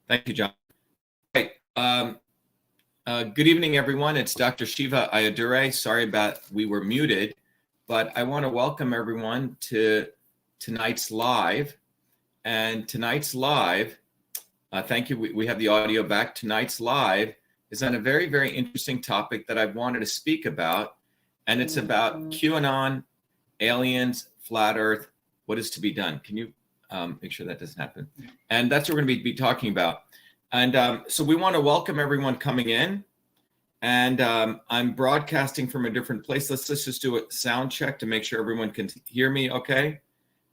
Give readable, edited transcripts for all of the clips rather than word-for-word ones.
Thank you, John. Right. Good evening, everyone. It's Dr. Shiva Ayyadurai. Sorry about we were muted, but I want to welcome everyone to tonight's live. And tonight's live, thank you. We have the audio back. Tonight's live is on a very, very interesting topic that I've wanted to speak about. And it's about QAnon, aliens, flat Earth, what is to be done. Can you make sure that doesn't happen? And that's what we're going to be talking about. And so we want to welcome everyone coming in. And I'm broadcasting from a different place. Let's just do a sound check to make sure everyone can hear me okay.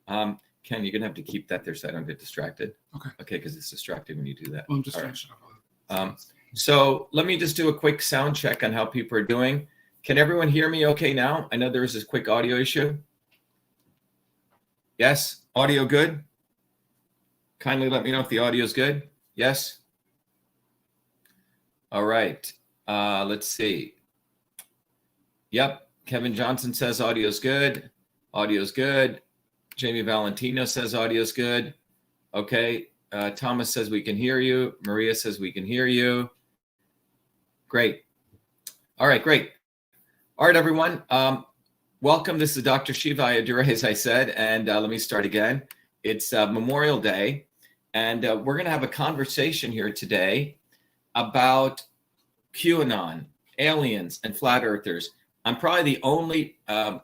Ken, you're going to have to keep that there so I don't get distracted. Okay, because it's distracting when you do that. Well, I'm distraction. Right. So let me just do a quick sound check on how people are doing. Can everyone hear me okay now? I know there was this quick audio issue. Yes? Audio good? Kindly let me know if the audio is good. Yes? All right. Let's see. Yep. Kevin Johnson says audio's good. Audio's good. Jamie Valentino says audio's good. Okay. Thomas says we can hear you. Maria says we can hear you. Great. All right, great. All right, everyone. Welcome. This is Dr. Shiva Ayyadurai, as I said, and let me start again. It's Memorial Day, and we're going to have a conversation here today about QAnon, aliens, and flat earthers. I'm probably the only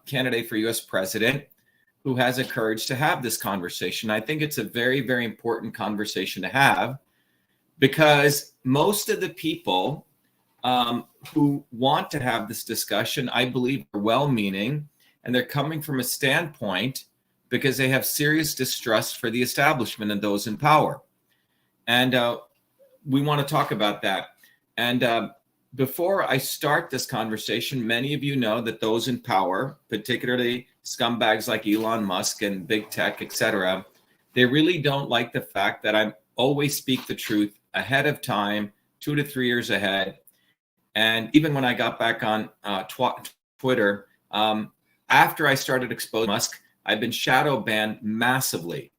candidate for U.S. president who has the courage to have this conversation. I think it's a very, very important conversation to have because most of the people who want to have this discussion, I believe, are well-meaning, and they're coming from a standpoint because they have serious distrust for the establishment and those in power. And we want to talk about that. And before I start this conversation, many of you know that those in power, particularly scumbags like Elon Musk and big tech, etc., they really don't like the fact that I always speak the truth ahead of time, 2 to 3 years ahead. And even when I got back on Twitter, after I started exposing Musk, I've been shadow banned massively.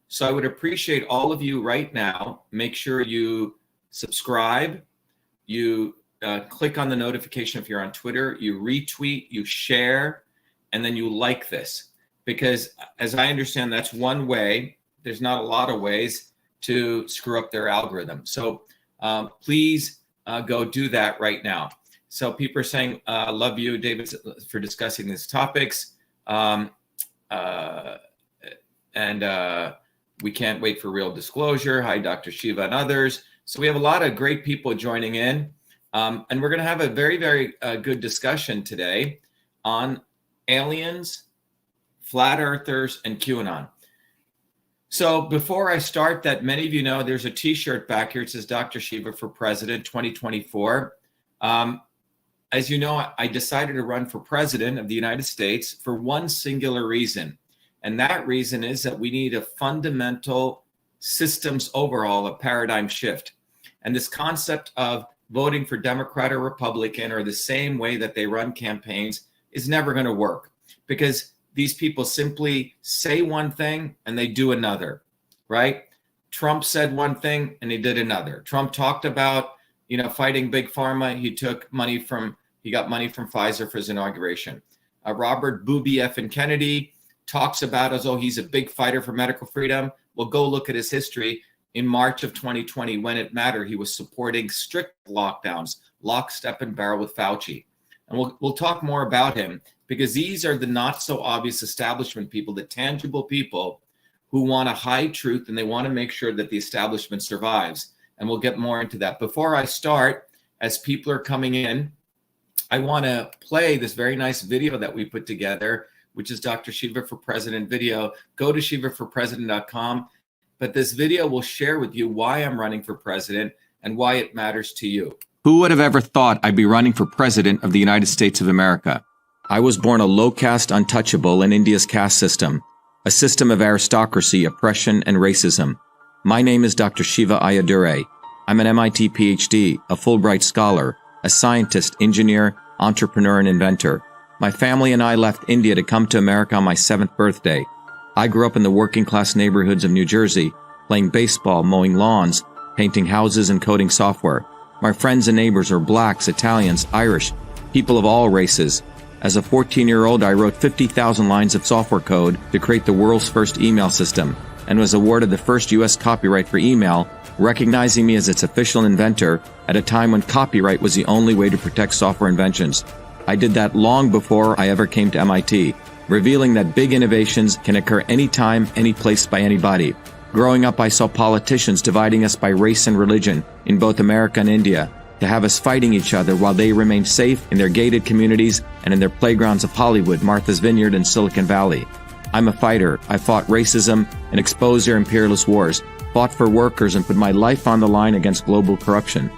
So I would appreciate all of you right now. Make sure you subscribe, you click on the notification if you're on Twitter, you retweet, you share, and then you like this. Because as I understand, that's one way. There's not a lot of ways to screw up their algorithm. So please go do that right now. So people are saying, love you, David, for discussing these topics. We can't wait for real disclosure. Hi, Dr. Shiva and others. So we have a lot of great people joining in. And we're going to have a very, very good discussion today on aliens, flat earthers, and QAnon. So before I start that, many of you know there's a t-shirt back here. It says Dr. Shiva for President 2024. As you know, I decided to run for president of the United States for one singular reason. And that reason is that we need a fundamental systems overhaul, a paradigm shift. And this concept of voting for Democrat or Republican or the same way that they run campaigns is never going to work because these people simply say one thing and they do another, right? Trump said one thing and he did another. Trump talked about, fighting big pharma. He got money from Pfizer for his inauguration. Robert Booby F. and Kennedy talks about as though he's a big fighter for medical freedom. Well, go look at his history. In March of 2020, when it mattered, he was supporting strict lockdowns, lock, step, and barrel with Fauci. And we'll talk more about him because these are the not so obvious establishment people, the tangible people who want to hide truth and they want to make sure that the establishment survives. And we'll get more into that. Before I start, as people are coming in, I want to play this very nice video that we put together, which is Dr. Shiva for President video. Go to shivaforpresident.com. But this video will share with you why I'm running for president and why it matters to you. Who would have ever thought I'd be running for president of the United States of America? I was born a low-caste untouchable in India's caste system, a system of aristocracy, oppression, and racism. My name is Dr. Shiva Ayyadurai. I'm an MIT PhD, a Fulbright scholar, a scientist, engineer, entrepreneur, and inventor. My family and I left India to come to America on my 7th birthday. I grew up in the working-class neighborhoods of New Jersey, playing baseball, mowing lawns, painting houses and coding software. My friends and neighbors are blacks, Italians, Irish, people of all races. As a 14-year-old, I wrote 50,000 lines of software code to create the world's first email system and was awarded the first U.S. copyright for email, recognizing me as its official inventor at a time when copyright was the only way to protect software inventions. I did that long before I ever came to MIT, revealing that big innovations can occur anytime, any place by anybody. Growing up, I saw politicians dividing us by race and religion in both America and India, to have us fighting each other while they remained safe in their gated communities and in their playgrounds of Hollywood, Martha's Vineyard, and Silicon Valley. I'm a fighter. I fought racism and exposed their imperialist wars, fought for workers, and put my life on the line against global corruption.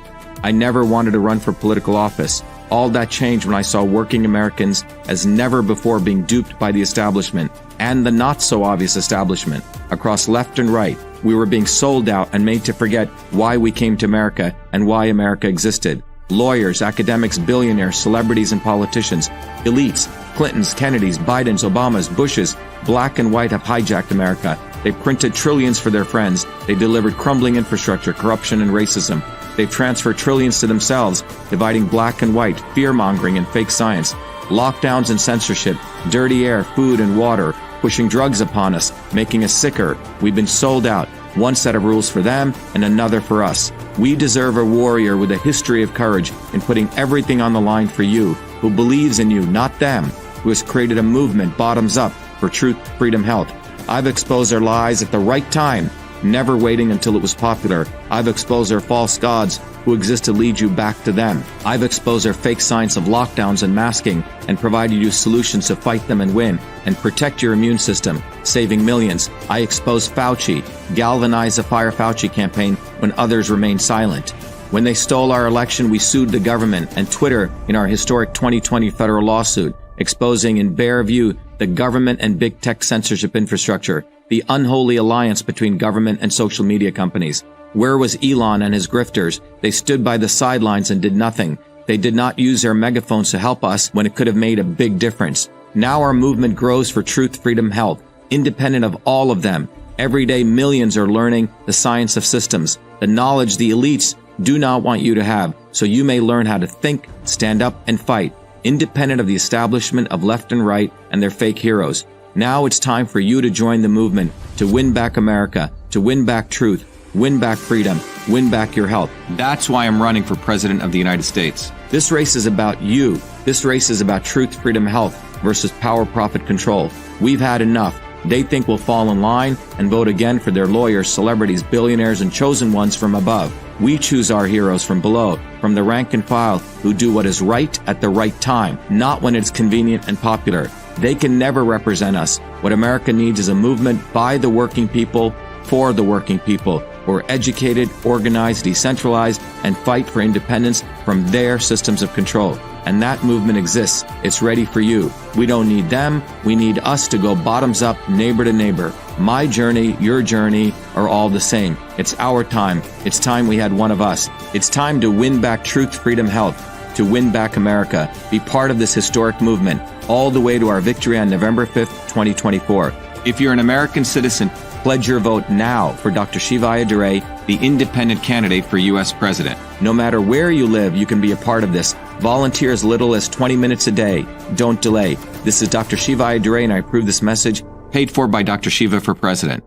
I never wanted to run for political office. All that changed when I saw working Americans as never before being duped by the establishment and the not-so-obvious establishment. Across left and right, we were being sold out and made to forget why we came to America and why America existed. Lawyers, academics, billionaires, celebrities, and politicians, elites, Clintons, Kennedys, Bidens, Obamas, Bushes, black and white have hijacked America. They printed trillions for their friends. They delivered crumbling infrastructure, corruption, and racism. They've transferred trillions to themselves, dividing black and white, fear-mongering, and fake science. Lockdowns and censorship, dirty air, food, and water, pushing drugs upon us, making us sicker. We've been sold out. One set of rules for them and another for us. We deserve a warrior with a history of courage in putting everything on the line for you, who believes in you, not them, who has created a movement bottoms up for truth, freedom, health. I've exposed their lies at the right time, never waiting until it was popular. I've exposed their false gods who exist to lead you back to them. I've exposed their fake science of lockdowns and masking and provided you solutions to fight them and win and protect your immune system, saving millions. I exposed Fauci, galvanized the Fire Fauci campaign when others remained silent. When they stole our election, we sued the government and Twitter in our historic 2020 federal lawsuit, exposing in bare view the government and big tech censorship infrastructure, the unholy alliance between government and social media companies. Where was Elon and his grifters? They stood by the sidelines and did nothing. They did not use their megaphones to help us when it could have made a big difference. Now our movement grows for truth, freedom, health, independent of all of them. Every day, millions are learning the science of systems, the knowledge the elites do not want you to have, so you may learn how to think, stand up, and fight, independent of the establishment of left and right and their fake heroes. Now it's time for you to join the movement, to win back America, to win back truth, win back freedom, win back your health. That's why I'm running for President of the United States. This race is about you. This race is about truth, freedom, health versus power, profit, control. We've had enough. They think we'll fall in line and vote again for their lawyers, celebrities, billionaires, and chosen ones from above. We choose our heroes from below, from the rank and file, who do what is right at the right time, not when it's convenient and popular. They can never represent us. What America needs is a movement by the working people, for the working people, who are educated, organized, decentralized, and fight for independence from their systems of control. And that movement exists. It's ready for you. We don't need them. We need us to go bottoms up, neighbor to neighbor. My journey, your journey are all the same. It's our time. It's time we had one of us. It's time to win back truth, freedom, health, to win back America. Be part of this historic movement, all the way to our victory on November 5th, 2024. If you're an American citizen, pledge your vote now for Dr. Shiva Ayyadurai, the independent candidate for U.S. President. No matter where you live, you can be a part of this. Volunteer as little as 20 minutes a day. Don't delay. This is Dr. Shiva Ayyadurai, and I approve this message, paid for by Dr. Shiva for President.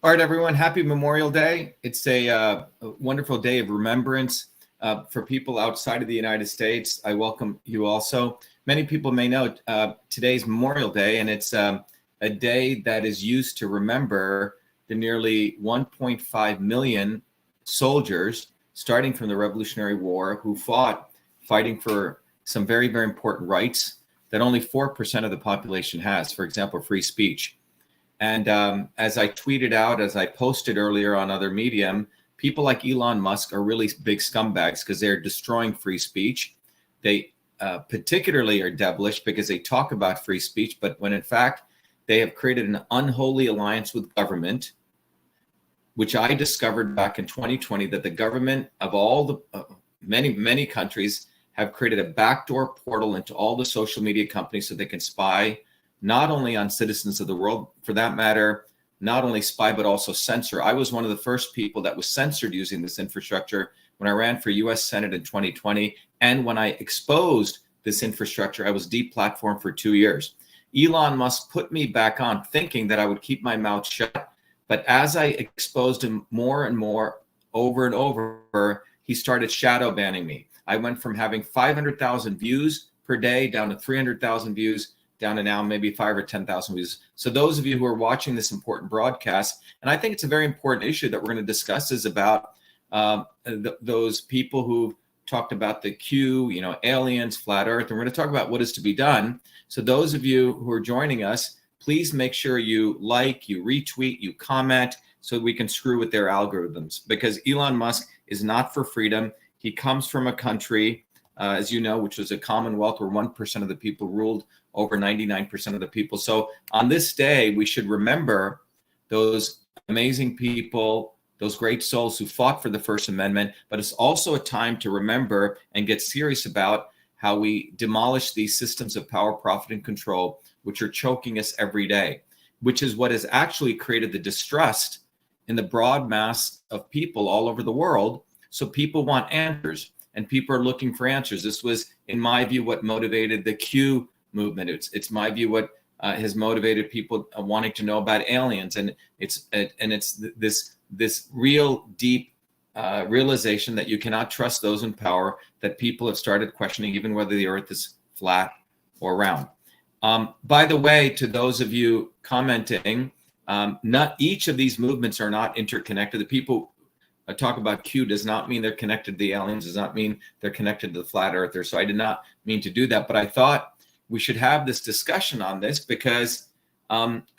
All right, everyone, happy Memorial Day. It's a wonderful day of remembrance for people outside of the United States. I welcome you also. Many people may know today's Memorial Day, and it's a day that is used to remember the nearly 1.5 million soldiers, starting from the Revolutionary War, who fought, fighting for some very, very important rights that only 4% of the population has, for example, free speech. And as I tweeted out, as I posted earlier on other medium, people like Elon Musk are really big scumbags because they're destroying free speech. They particularly are devilish because they talk about free speech, but when in fact they have created an unholy alliance with government, which I discovered back in 2020, that the government of all the many countries have created a backdoor portal into all the social media companies so they can spy not only on citizens of the world, for that matter, not only spy, but also censor. I was one of the first people that was censored using this infrastructure when I ran for US Senate in 2020. And when I exposed this infrastructure, I was deplatformed for 2 years. Elon Musk put me back on thinking that I would keep my mouth shut. But as I exposed him more and more over and over, he started shadow banning me. I went from having 500,000 views per day down to 300,000 views, down to now maybe 5 or 10,000 views. So those of you who are watching this important broadcast, and I think it's a very important issue that we're going to discuss, is about those people who talked about the Q, aliens, flat earth, and we're going to talk about what is to be done. So those of you who are joining us, please make sure you like, you retweet, you comment, so we can screw with their algorithms, because Elon Musk is not for freedom. He comes from a country, as you know, which was a commonwealth where 1% of the people ruled over 99% of the people. So on this day, we should remember those amazing people, those great souls who fought for the First Amendment, but it's also a time to remember and get serious about how we demolish these systems of power, profit, and control, which are choking us every day, which is what has actually created the distrust in the broad mass of people all over the world. So people want answers, and people are looking for answers. This was, in my view, what motivated the Q movement. It's my view what has motivated people wanting to know about aliens, and it's this real deep realization that you cannot trust those in power, that people have started questioning even whether the earth is flat or round. By the way, to those of you commenting, not each of these movements are not interconnected. The people talk about Q does not mean they're connected to the aliens, does not mean they're connected to the flat earthers. So I did not mean to do that, but I thought we should have this discussion on this because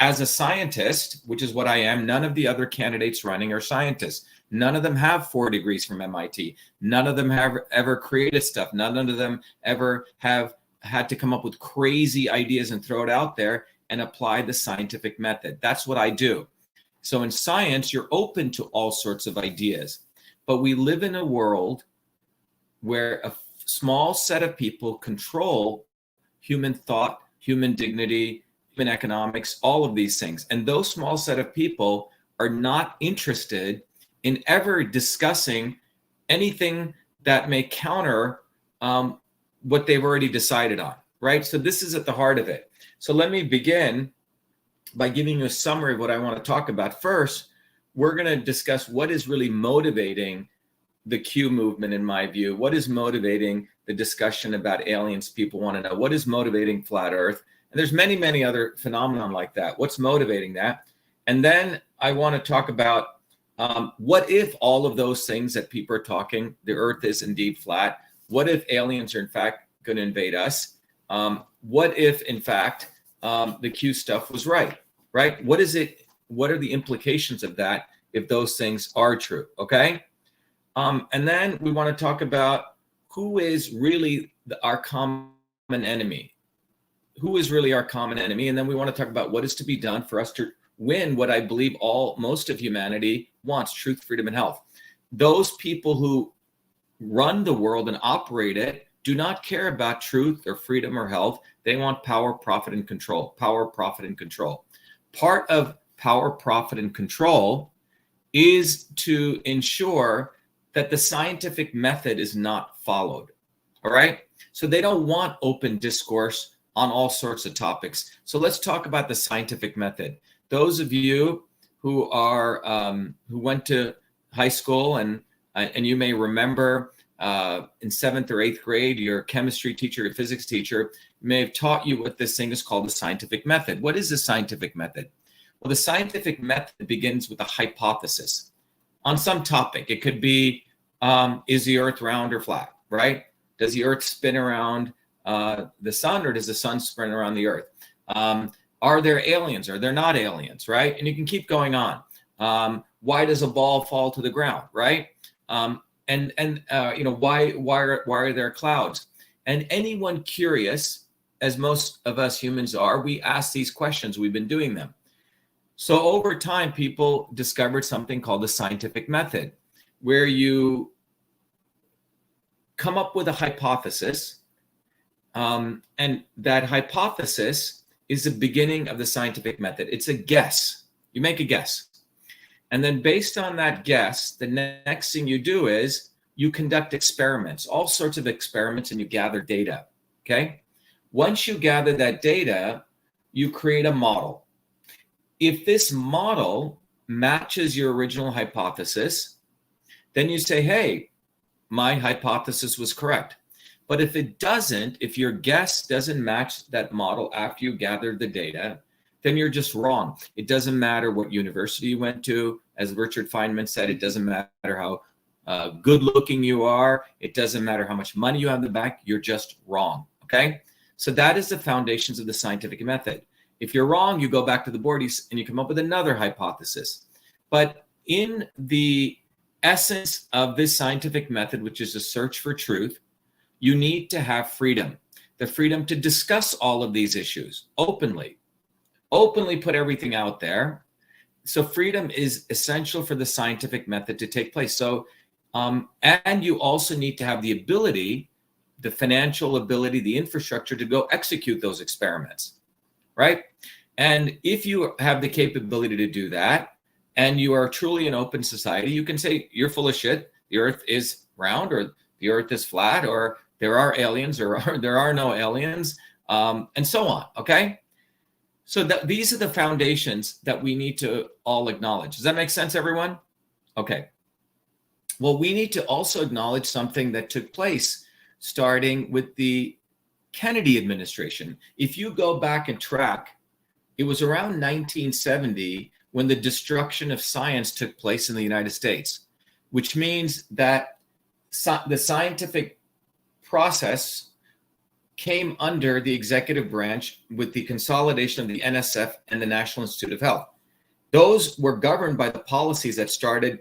as a scientist, which is what I am, none of the other candidates running are scientists. None of them have 4 degrees from MIT. None of them have ever created stuff. None of them ever have had to come up with crazy ideas and throw it out there and apply the scientific method. That's what I do. So in science, you're open to all sorts of ideas, but we live in a world where a small set of people control human thought, human dignity, human economics, all of these things. And those small set of people are not interested in ever discussing anything that may counter what they've already decided on, right? So this is at the heart of it. So let me begin by giving you a summary of what I want to talk about. First, we're going to discuss what is really motivating the Q movement, in my view. What is motivating the discussion about aliens? People want to know. What is motivating flat earth? And there's many, many other phenomena like that. What's motivating that? And then I want to talk about what if all of those things that people are talking, the earth is indeed flat? What if aliens are in fact going to invade us? What if, in fact, the Q stuff was right? What is it? What are the implications of that if those things are true? Okay. And then we want to talk about who is really our common enemy. Who is really our common enemy? And then we want to talk about what is to be done for us to win what I believe most of humanity wants: truth, freedom, and health. Those people who run the world and operate it do not care about truth or freedom or health. They want power, profit, and control. Power, profit, and control. Part of power, profit, and control is to ensure that the scientific method is not followed. All right. So they don't want open discourse on all sorts of topics. So let's talk about the scientific method. Those of you who are who went to high school and you may remember in 7th or 8th grade, your chemistry teacher, your physics teacher may have taught you what this thing is called the scientific method. What is the scientific method? Well, the scientific method begins with a hypothesis on some topic. It could be, is the earth round or flat, right? Does the earth spin around the sun, or does the sun spin around the earth? Are there aliens? Are there not aliens, right? And you can keep going on. Why does a ball fall to the ground, right? Why are there clouds? And anyone curious, as most of us humans are, we ask these questions. We've been doing them. So over time, people discovered something called the scientific method, where you come up with a hypothesis, and that hypothesis is the beginning of the scientific method. It's a guess. You make a guess. And then based on that guess, the next thing you do is you conduct experiments, all sorts of experiments, and you gather data, okay? Once you gather that data, you create a model. If this model matches your original hypothesis, then you say, hey, my hypothesis was correct. But if it doesn't, if your guess doesn't match that model after you gather the data, then you're just wrong. It doesn't matter what university you went to. As Richard Feynman said, it doesn't matter how good looking you are. It doesn't matter how much money you have in the bank. You're just wrong, okay? So that is the foundations of the scientific method. If you're wrong, you go back to the board and you come up with another hypothesis. But in the essence of this scientific method, which is a search for truth, you need to have freedom, the freedom to discuss all of these issues openly put everything out there. So freedom is essential for the scientific method to take place. So, and you also need to have the ability, the financial ability, the infrastructure to go execute those experiments, right? And if you have the capability to do that, and you are truly an open society, you can say you're full of shit. The earth is round, or the earth is flat, or there are aliens, or there are no aliens, and so on, okay? So these are the foundations that we need to all acknowledge. Does that make sense, everyone? Okay. Well, we need to also acknowledge something that took place starting with the Kennedy administration. If you go back and track, it was around 1970 when the destruction of science took place in the United States, which means that the scientific process came under the executive branch with the consolidation of the NSF and the National Institute of Health. Those were governed by the policies that started.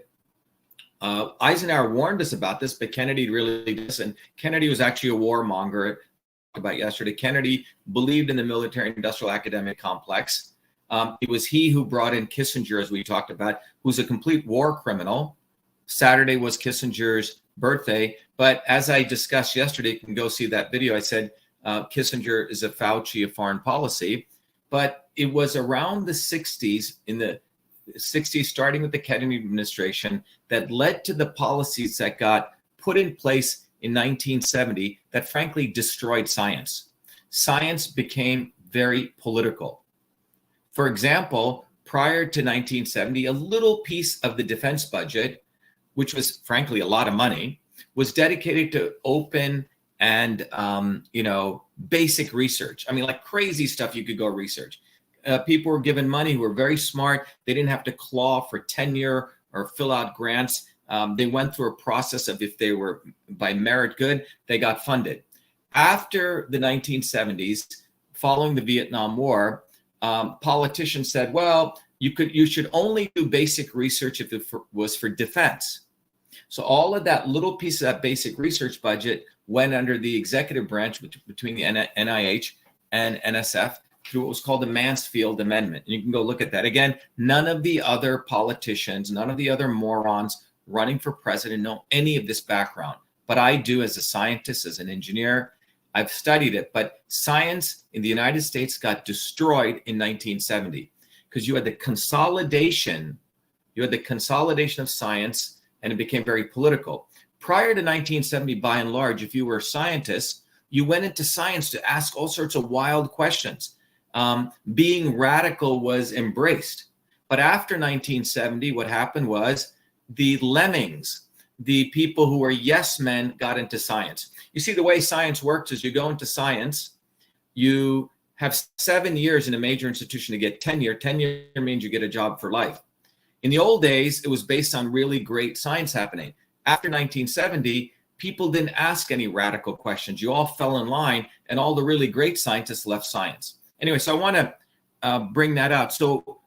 Eisenhower warned us about this, but Kennedy really doesn't. Kennedy was actually a warmonger. About yesterday, Kennedy believed in the military-industrial academic complex. It was he who brought in Kissinger, as we talked about, who's a complete war criminal. Saturday was Kissinger's birthday, but as I discussed yesterday, you can go see that video. I said Kissinger is a Fauci of foreign policy, but it was around the 60s, in the 60s, starting with the Kennedy administration, that led to the policies that got put in place in 1970 that frankly destroyed science. Science became very political. For example, prior to 1970, a little piece of the defense budget, which was frankly a lot of money, was dedicated to open and basic research. I mean, like crazy stuff you could go research. People were given money who were very smart. They didn't have to claw for tenure or fill out grants. They went through a process of, if they were by merit good, they got funded. After the 1970s, following the Vietnam War, politicians said, well, you should only do basic research if it was for defense. So all of that little piece of that basic research budget went under the executive branch between the NIH and NSF through what was called the Mansfield Amendment. And you can go look at that. Again, none of the other politicians, none of the other morons running for president know any of this background. But I do as a scientist, as an engineer. I've studied it. But science in the United States got destroyed in 1970 because you had the consolidation of science, and it became very political. Prior to 1970, by and large, if you were a scientist, you went into science to ask all sorts of wild questions. Being radical was embraced. But after 1970, what happened was the lemmings, the people who were yes men, got into science. You see, the way science works is you go into science, you have 7 years in a major institution to get tenure. Tenure means you get a job for life. In the old days, it was based on really great science happening. After 1970, people didn't ask any radical questions. You all fell in line, and all the really great scientists left science. Anyway, so I want to bring that out. So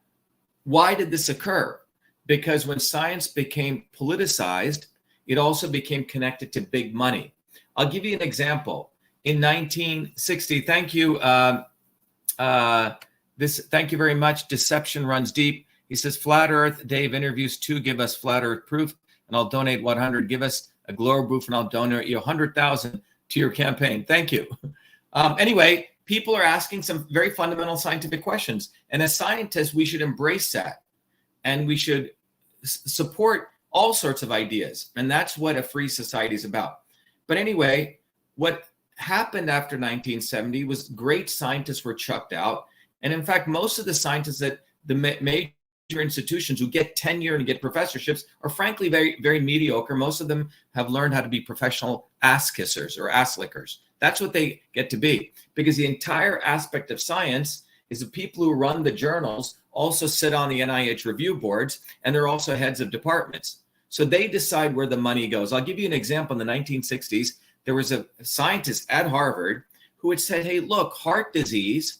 why did this occur? Because when science became politicized, it also became connected to big money. I'll give you an example. In 1960, thank you. Thank you very much. Deception runs deep. He says, Flat Earth, Dave interviews 2, give us flat Earth proof, and I'll donate 100. Give us a global and I'll donate you 100,000 to your campaign. Thank you. Anyway, people are asking some very fundamental scientific questions. And as scientists, we should embrace that. And we should support all sorts of ideas. And that's what a free society is about. But anyway, what happened after 1970 was great scientists were chucked out. And in fact, most of the scientists at the major institutions who get tenure and get professorships are frankly very, very mediocre. Most of them have learned how to be professional ass kissers or ass lickers. That's what they get to be, because the entire aspect of science is the people who run the journals also sit on the NIH review boards, and they're also heads of departments. So they decide where the money goes. I'll give you an example. In the 1960s, there was a scientist at Harvard who had said, hey, look, heart disease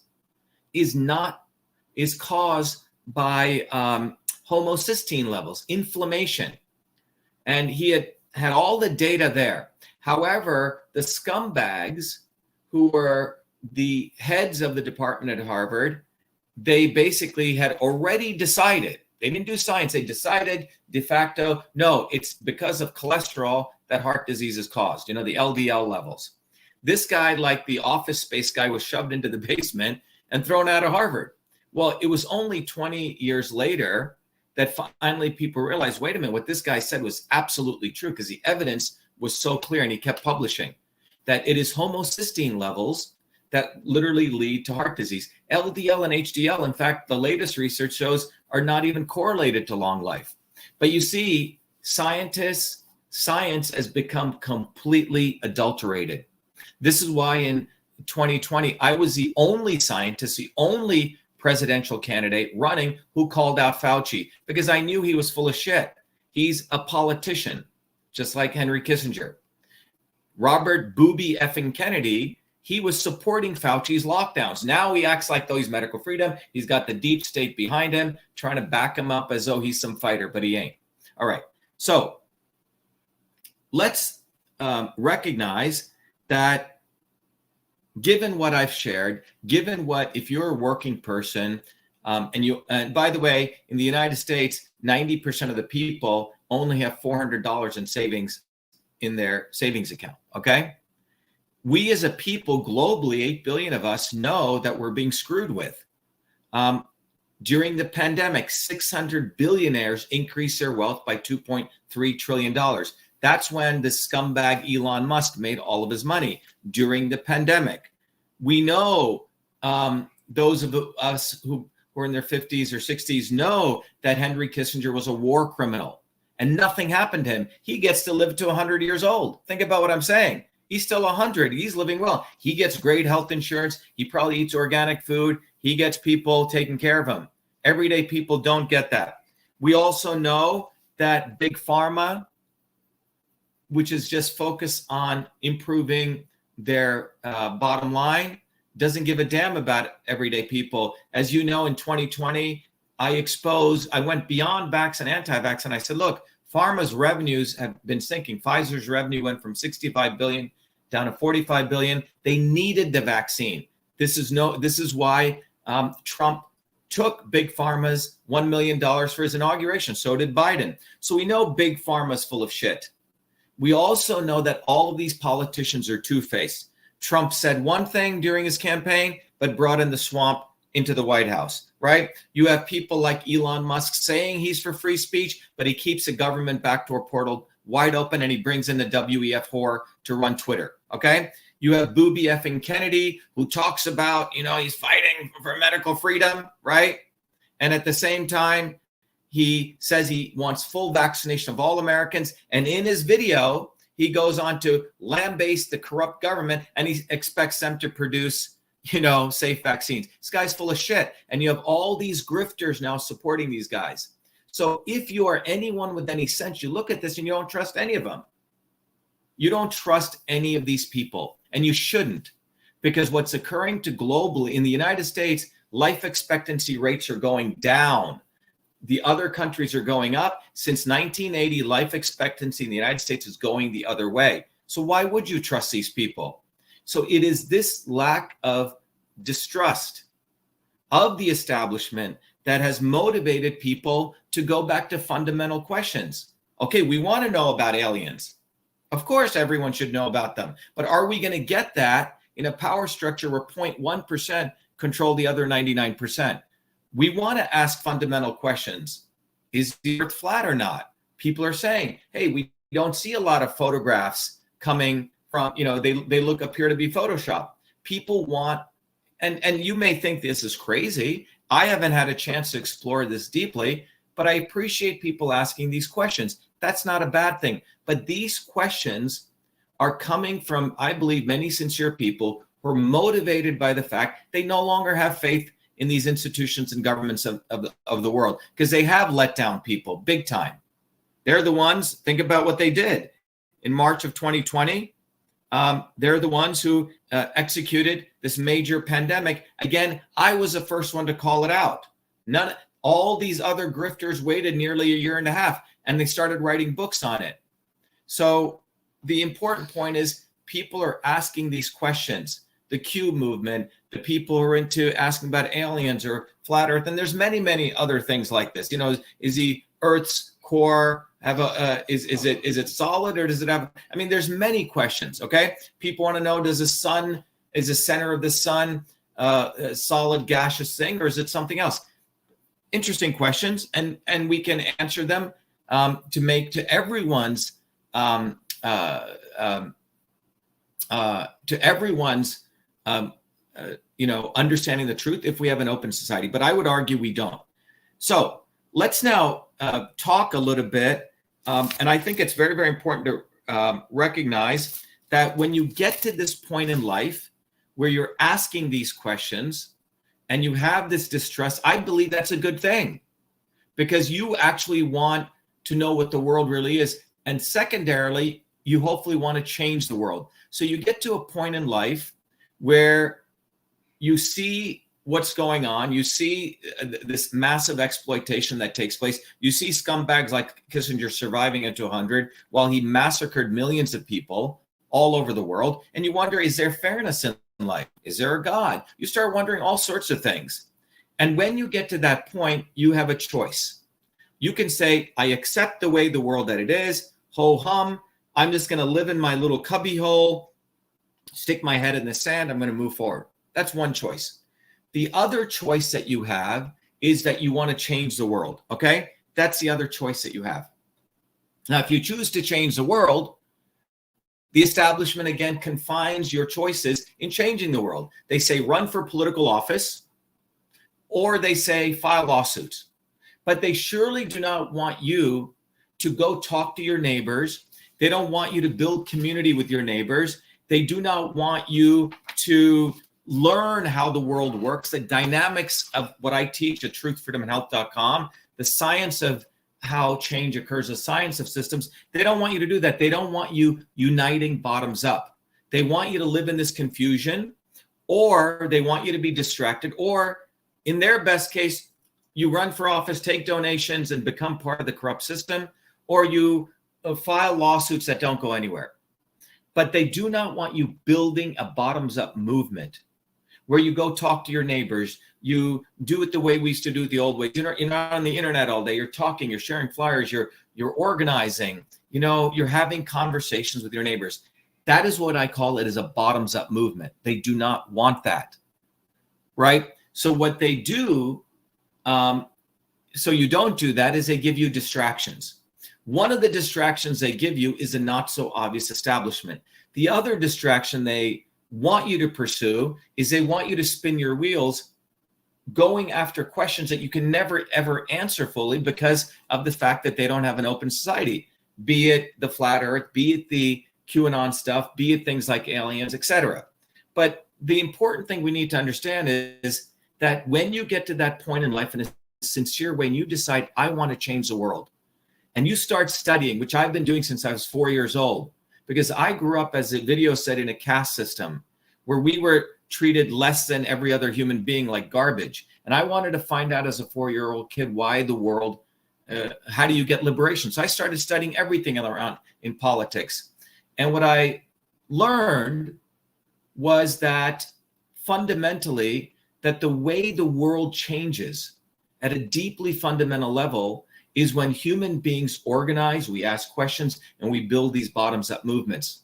is caused by homocysteine levels, inflammation. And he had all the data there. However, the scumbags who were the heads of the department at Harvard, they basically had already decided. They didn't do science. They decided de facto, no, it's because of cholesterol that heart disease is caused, the LDL levels. This guy, like the Office Space guy, was shoved into the basement and thrown out of Harvard. Well, it was only 20 years later that finally people realized, wait a minute, what this guy said was absolutely true, because the evidence was so clear, and he kept publishing, that it is homocysteine levels that literally lead to heart disease. LDL and HDL, in fact, the latest research shows, are not even correlated to long life. But you see, science has become completely adulterated. This is why in 2020, I was the only scientist, the only presidential candidate running who called out Fauci, because I knew he was full of shit. He's a politician, just like Henry Kissinger. Robert Booby effing Kennedy, he was supporting Fauci's lockdowns. Now he acts like though he's medical freedom. He's got the deep state behind him, trying to back him up as though he's some fighter, but he ain't. All right. So let's recognize that given what I've shared, given what, if you're a working person, and by the way, in the United States, 90% of the people only have $400 in savings in their savings account, okay? We as a people globally, 8 billion of us, know that we're being screwed with. During the pandemic, 600 billionaires increased their wealth by $2.3 trillion. That's when the scumbag Elon Musk made all of his money, during the pandemic. We know, those of us who were in their 50s or 60s know that Henry Kissinger was a war criminal and nothing happened to him. He gets to live to 100 years old. Think about what I'm saying. He's still 100. He's living well. He gets great health insurance. He probably eats organic food. He gets people taking care of him. Everyday people don't get that. We also know that Big Pharma, which is just focused on improving their bottom line, doesn't give a damn about everyday people. As you know, in 2020, I went beyond vax and anti-vax, and I said, look, pharma's revenues have been sinking. Pfizer's revenue went from 65 billion down to 45 billion. They needed the vaccine. This is why Trump took Big Pharma's $1 million for his inauguration. So did Biden. So we know Big Pharma's full of shit. We also know that all of these politicians are two-faced. Trump said one thing during his campaign, but brought in the swamp into the White House, right? You have people like Elon Musk saying he's for free speech, but he keeps the government backdoor portal wide open, and he brings in the WEF whore to run Twitter, okay? You have Booby effing Kennedy, who talks about, he's fighting for medical freedom, right? And at the same time, he says he wants full vaccination of all Americans. And in his video, he goes on to lambaste the corrupt government, and he expects them to produce, safe vaccines. This guy's full of shit. And you have all these grifters now supporting these guys. So if you are anyone with any sense, you look at this and you don't trust any of them. You don't trust any of these people, and you shouldn't, because what's occurring to globally in the United States, life expectancy rates are going down. The other countries are going up. Since 1980, life expectancy in the United States is going the other way. So why would you trust these people? So it is this lack of distrust of the establishment that has motivated people to go back to fundamental questions. Okay, we want to know about aliens. Of course, everyone should know about them. But are we going to get that in a power structure where 0.1% control the other 99%? We want to ask fundamental questions. Is the earth flat or not? People are saying, hey, we don't see a lot of photographs coming from, they appear to be Photoshop. People want, and you may think this is crazy. I haven't had a chance to explore this deeply, but I appreciate people asking these questions. That's not a bad thing. But these questions are coming from, I believe, many sincere people who are motivated by the fact they no longer have faith in these institutions and governments of the world, because they have let down people big time. They're the ones, think about what they did in March of 2020. They're the ones who executed this major pandemic. Again, I was the first one to call it out. All these other grifters waited nearly a year and a half, and they started writing books on it. So the important point is people are asking these questions. The Q movement, the people who are into asking about aliens or flat Earth, and there's many, many other things like this. Is the Earth's core have is it solid, or does it have? I mean, there's many questions. Okay, people want to know: does the sun, is the center of the sun a solid gaseous thing, or is it something else? Interesting questions, and we can answer them to make to everyone's understanding the truth if we have an open society. But I would argue we don't. So let's now talk a little bit, and I think it's very, very important to recognize that when you get to this point in life where you're asking these questions and you have this distrust, I believe that's a good thing, because you actually want to know what the world really is. And secondarily, you hopefully want to change the world. So you get to a point in life where you see what's going on. You see this massive exploitation that takes place. You see scumbags like Kissinger surviving into 100 while he massacred millions of people all over the world. And you wonder, is there fairness in life? Is there a God? You start wondering all sorts of things. And when you get to that point, you have a choice. You can say, I accept the way the world that it is, ho-hum. I'm just going to live in my little cubby hole, stick my head in the sand. I'm going to move forward. That's one choice. The other choice that you have is that you want to change the world. Okay? That's the other choice that you have. Now, if you choose to change the world, the establishment again confines your choices in changing the world. They say run for political office, or they say file lawsuits. But they surely do not want you to go talk to your neighbors. They don't want you to build community with your neighbors. They do not want you to learn how the world works, the dynamics of what I teach at truthfreedomandhealth.com, the science of how change occurs, the science of systems. They don't want you to do that. They don't want you uniting bottoms up. They want you to live in this confusion, or they want you to be distracted, or in their best case, you run for office, take donations, and become part of the corrupt system, or you file lawsuits that don't go anywhere. But they do not want you building a bottoms-up movement where you go talk to your neighbors. You do it the way we used to do it the old way. You're not on the internet all day. You're talking, you're sharing flyers, you're organizing, you're having conversations with your neighbors. That is what I call it, is a bottoms-up movement. They do not want that, right? So what they do, so you don't do that, is they give you distractions. One of the distractions they give you is a not so obvious establishment. The other distraction they want you to pursue is they want you to spin your wheels going after questions that you can never, ever answer fully because of the fact that they don't have an open society, be it the flat earth, be it the Q-Anon stuff, be it things like aliens, etc. But the important thing we need to understand is that when you get to that point in life in a sincere way and you decide, I want to change the world, and you start studying, which I've been doing since I was 4 years old, because I grew up, as the video said, in a caste system where we were treated less than every other human being, like garbage. And I wanted to find out as a 4-year-old kid why the world, how do you get liberation? So I started studying everything around in politics. And what I learned was that fundamentally, that the way the world changes at a deeply fundamental level is when human beings organize, we ask questions, and we build these bottoms-up movements.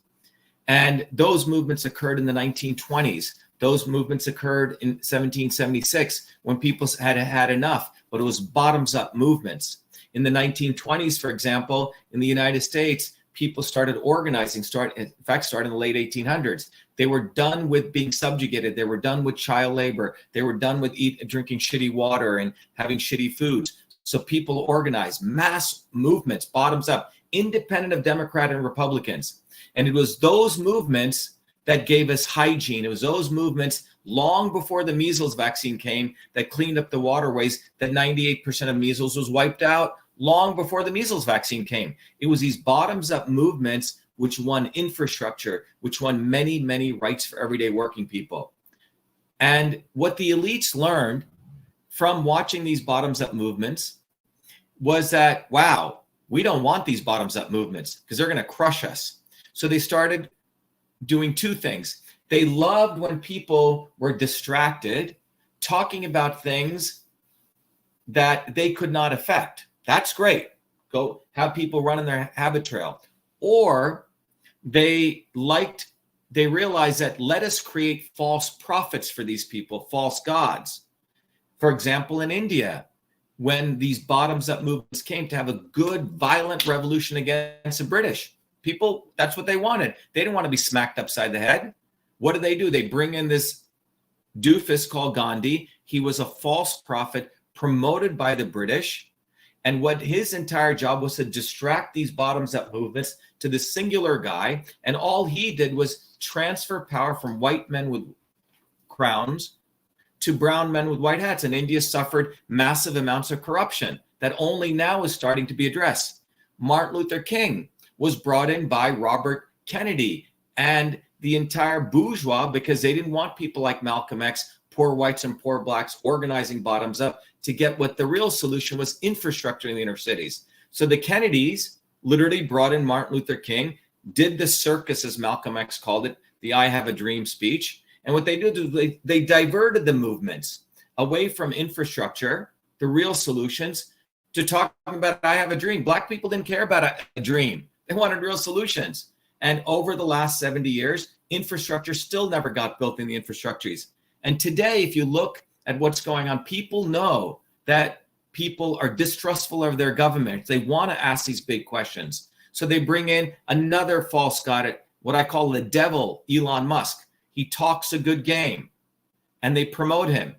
And those movements occurred in the 1920s. Those movements occurred in 1776 when people had had enough, but it was bottoms-up movements. In the 1920s, for example, in the United States, people started organizing, started in the late 1800s. They were done with being subjugated. They were done with child labor. They were done with drinking shitty water and having shitty foods. So people organized, mass movements, bottoms up, independent of Democrat and Republicans. And it was those movements that gave us hygiene. It was those movements long before the measles vaccine came that cleaned up the waterways, that 98% of measles was wiped out long before the measles vaccine came. It was these bottoms up movements which won infrastructure, which won many, many rights for everyday working people. And what the elites learned from watching these bottoms up movements was that, wow, we don't want these bottoms up movements because they're going to crush us. So they started doing two things. They loved when people were distracted, talking about things that they could not affect. That's great. Go have people run in their habit trail. Or they realized that let us create false prophets for these people, false gods. For example, in India, when these bottoms up movements came to have a good, violent revolution against the British, people, that's what they wanted. They didn't want to be smacked upside the head. What do? They bring in this doofus called Gandhi. He was a false prophet promoted by the British. And what his entire job was to distract these bottoms up movements to this singular guy. And all he did was transfer power from white men with crowns to brown men with white hats. And India suffered massive amounts of corruption that only now is starting to be addressed. Martin Luther King was brought in by Robert Kennedy and the entire bourgeois because they didn't want people like Malcolm X, poor whites and poor blacks organizing bottoms up to get what the real solution was, infrastructure in the inner cities. So the Kennedys literally brought in Martin Luther King, did the circus, as Malcolm X called it, the I Have a Dream speech. And what they did is they diverted the movements away from infrastructure, the real solutions, to talk about I have a dream. Black people didn't care about a dream. They wanted real solutions. And over the last 70 years, infrastructure still never got built in the infrastructures. And today, if you look at what's going on, people know that people are distrustful of their government. They want to ask these big questions. So they bring in another false god, what I call the devil, Elon Musk. He talks a good game and they promote him.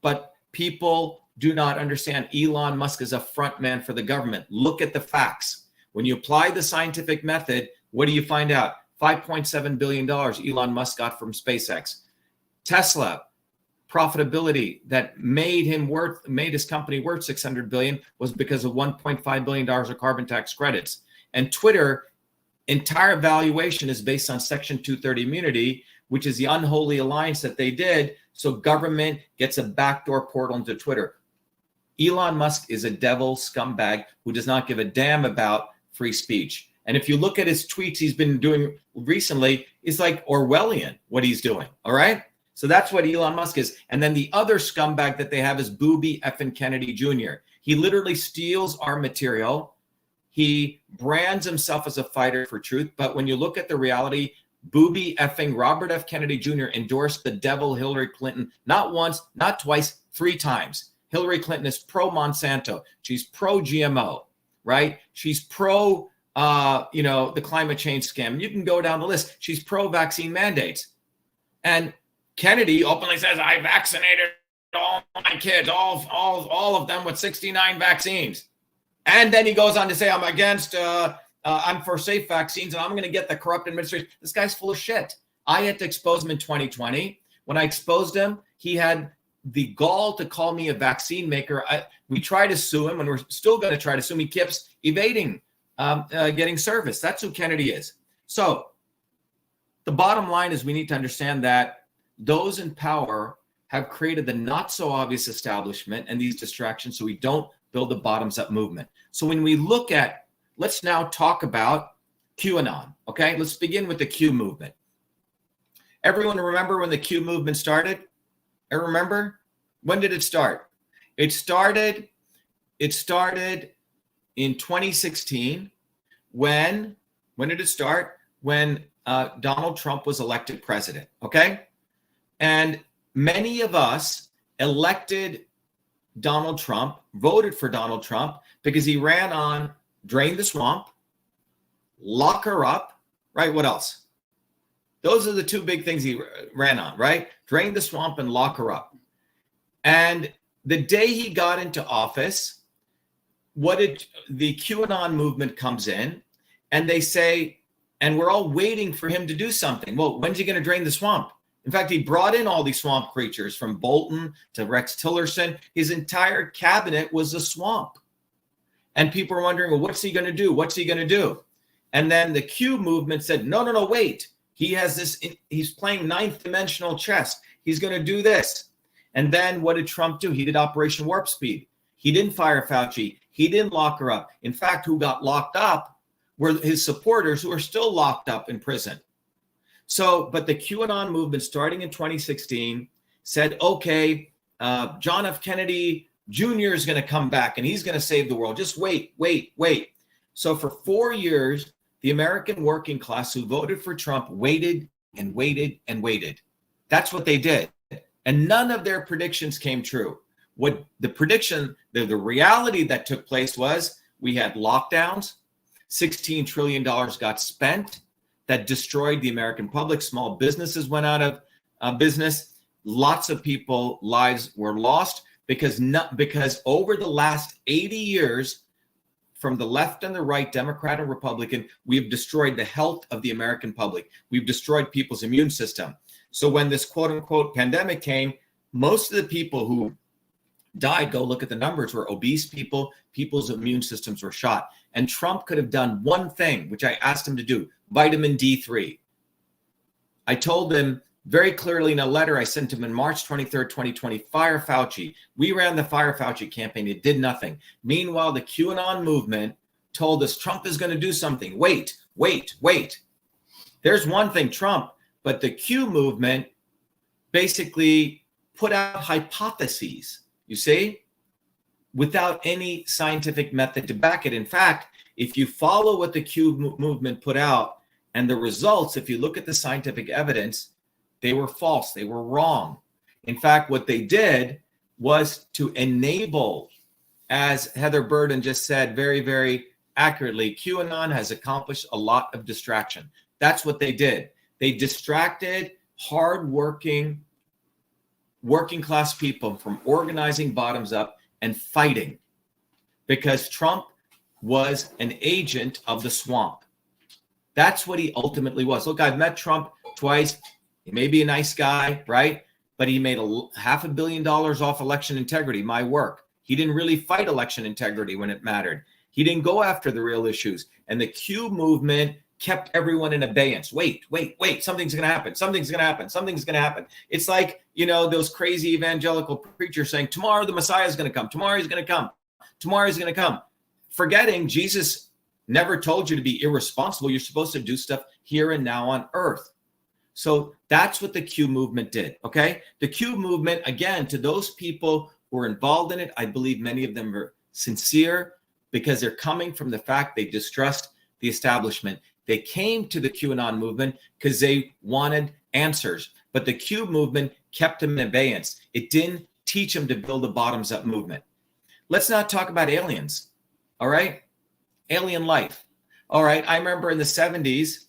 But people do not understand Elon Musk is a front man for the government. Look at the facts. When you apply the scientific method, what do you find out? $5.7 billion Elon Musk got from SpaceX. Tesla, profitability that made his company worth $600 billion was because of $1.5 billion of carbon tax credits. And Twitter, entire valuation is based on Section 230 immunity, which is the unholy alliance that they did. So government gets a backdoor portal into Twitter. Elon Musk is a devil scumbag who does not give a damn about free speech. And if you look at his tweets he's been doing recently, it's like Orwellian, what he's doing. All right. So that's what Elon Musk is. And then the other scumbag that they have is Booby effing Kennedy Jr. He literally steals our material. He brands himself as a fighter for truth. But when you look at the reality, Booby effing Robert F. Kennedy Jr. endorsed the devil Hillary Clinton, not once, not twice, 3 times. Hillary Clinton is pro Monsanto. She's pro GMO, right? She's pro, the climate change scam. You can go down the list. She's pro vaccine mandates. And Kennedy openly says, I vaccinated all my kids, all of them with 69 vaccines. And then he goes on to say, I'm for safe vaccines and I'm going to get the corrupt administration. This guy's full of shit. I had to expose him in 2020. When I exposed him, he had the gall to call me a vaccine maker. We tried to sue him and we're still going to try to sue him. He keeps evading getting service. That's who Kennedy is. So the bottom line is we need to understand that those in power have created the not so obvious establishment and these distractions so we don't build the bottoms up movement. So when we look at, let's now talk about Q-Anon, okay? Let's begin with the Q movement. Everyone remember when the Q movement started? I remember. When did it start? It started in 2016 when did it start? When Donald Trump was elected president, okay? And many of us elected Donald Trump, voted for Donald Trump because he ran on drain the swamp, lock her up, right? What else? Those are the two big things he ran on, right? Drain the swamp and lock her up. And the day he got into office, the QAnon movement comes in and they say, and we're all waiting for him to do something. Well, when's he going to drain the swamp? In fact, he brought in all these swamp creatures from Bolton to Rex Tillerson. His entire cabinet was a swamp. And people are wondering, well, what's he going to do? What's he going to do? And then the Q movement said, no, wait. He's playing ninth dimensional chess. He's going to do this. And then what did Trump do? He did Operation Warp Speed. He didn't fire Fauci. He didn't lock her up. In fact, who got locked up were his supporters who are still locked up in prison. So, but the QAnon movement starting in 2016 said, okay, John F. Kennedy Jr. is going to come back and he's going to save the world. Just wait. So for 4 years, the American working class who voted for Trump waited and waited and waited. That's what they did. And none of their predictions came true. What the prediction, the reality that took place was we had lockdowns, $16 trillion got spent, that destroyed the American public. Small businesses went out of business. Lots of people lives were lost because over the last 80 years, from the left and the right, Democrat and Republican, we've destroyed the health of the American public. We've destroyed people's immune system. So when this quote unquote pandemic came, most of the people who died, go look at the numbers, were obese people. People's immune systems were shot. And Trump could have done one thing, which I asked him to do, vitamin D3. I told him very clearly in a letter I sent him in March 23rd, 2020, fire Fauci. We ran the fire Fauci campaign. It did nothing. Meanwhile, the QAnon movement told us Trump is going to do something. Wait. There's one thing, Trump, but the Q movement basically put out hypotheses, you see, without any scientific method to back it. In fact, if you follow what the Q movement put out and the results, if you look at the scientific evidence, they were false. They were wrong. In fact, what they did was to enable, as Heather Burden just said very, very accurately, QAnon has accomplished a lot of distraction. That's what they did. They distracted hardworking, working class people from organizing bottoms up and fighting, because Trump was an agent of the swamp. That's what he ultimately was. Look, I've met Trump twice. He may be a nice guy, right? But he made $500 million off election integrity, my work. He didn't really fight election integrity when it mattered. He didn't go after the real issues. And the Q movement kept everyone in abeyance. Wait. Something's going to happen. Something's going to happen. It's like, those crazy evangelical preachers saying, tomorrow the Messiah is going to come. Tomorrow he's going to come. Tomorrow he's going to come. Forgetting Jesus never told you to be irresponsible. You're supposed to do stuff here and now on earth. So that's what the Q movement did, okay? The Q movement, again, to those people who are involved in it, I believe many of them are sincere because they're coming from the fact they distrust the establishment. They came to the QAnon movement because they wanted answers, but the Q movement kept them in abeyance. It didn't teach them to build a bottoms-up movement. Let's not talk about aliens, all right? Alien life. All right, I remember in the 70s,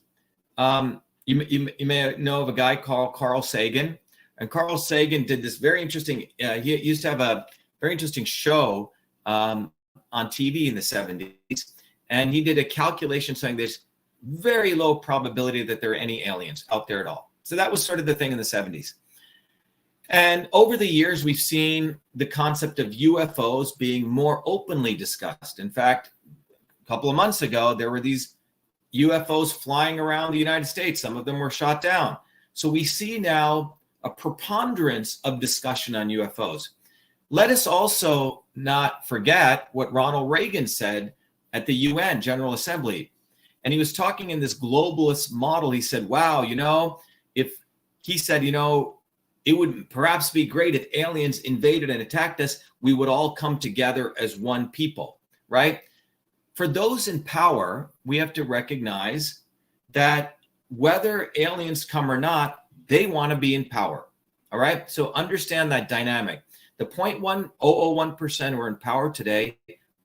you may know of a guy called Carl Sagan. And Carl Sagan did this very interesting, he used to have a very interesting show on TV in the 70s. And he did a calculation saying there's very low probability that there are any aliens out there at all. So that was sort of the thing in the 70s. And over the years, we've seen the concept of UFOs being more openly discussed. In fact, a couple of months ago, there were these UFOs flying around the United States. Some of them were shot down. So we see now a preponderance of discussion on UFOs. Let us also not forget what Ronald Reagan said at the UN General Assembly. And he was talking in this globalist model. He said, wow, it would perhaps be great if aliens invaded and attacked us, we would all come together as one people, right? for those in power, we have to recognize that whether aliens come or not, they want to be in power. All right. So understand that dynamic. The 0.1001% who are in power today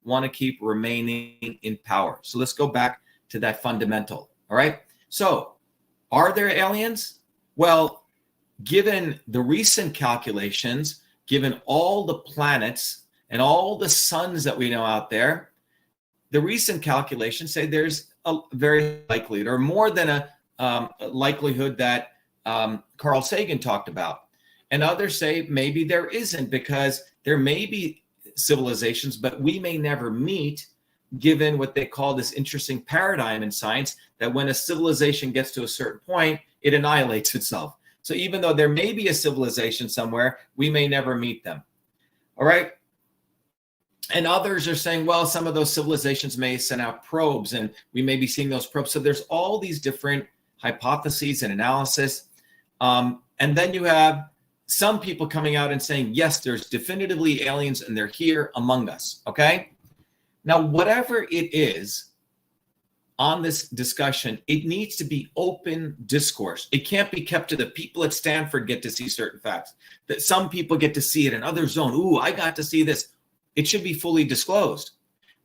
want to keep remaining in power. So let's go back to that fundamental. All right. So are there aliens? Well, given the recent calculations, given all the planets and all the suns that we know out there, the recent calculations say there's a very likelihood, or more than a likelihood, that Carl Sagan talked about. And others say maybe there isn't, because there may be civilizations, but we may never meet, given what they call this interesting paradigm in science, that when a civilization gets to a certain point, it annihilates itself. So even though there may be a civilization somewhere, we may never meet them. All right. And others are saying, well, some of those civilizations may send out probes and we may be seeing those probes. So there's all these different hypotheses and analysis. And then you have some people coming out and saying, yes, there's definitively aliens and they're here among us. Okay. Now, whatever it is on this discussion, it needs to be open discourse. It can't be kept to the people at Stanford get to see certain facts, that some people get to see it and others don't. Ooh, I got to see this. It should be fully disclosed.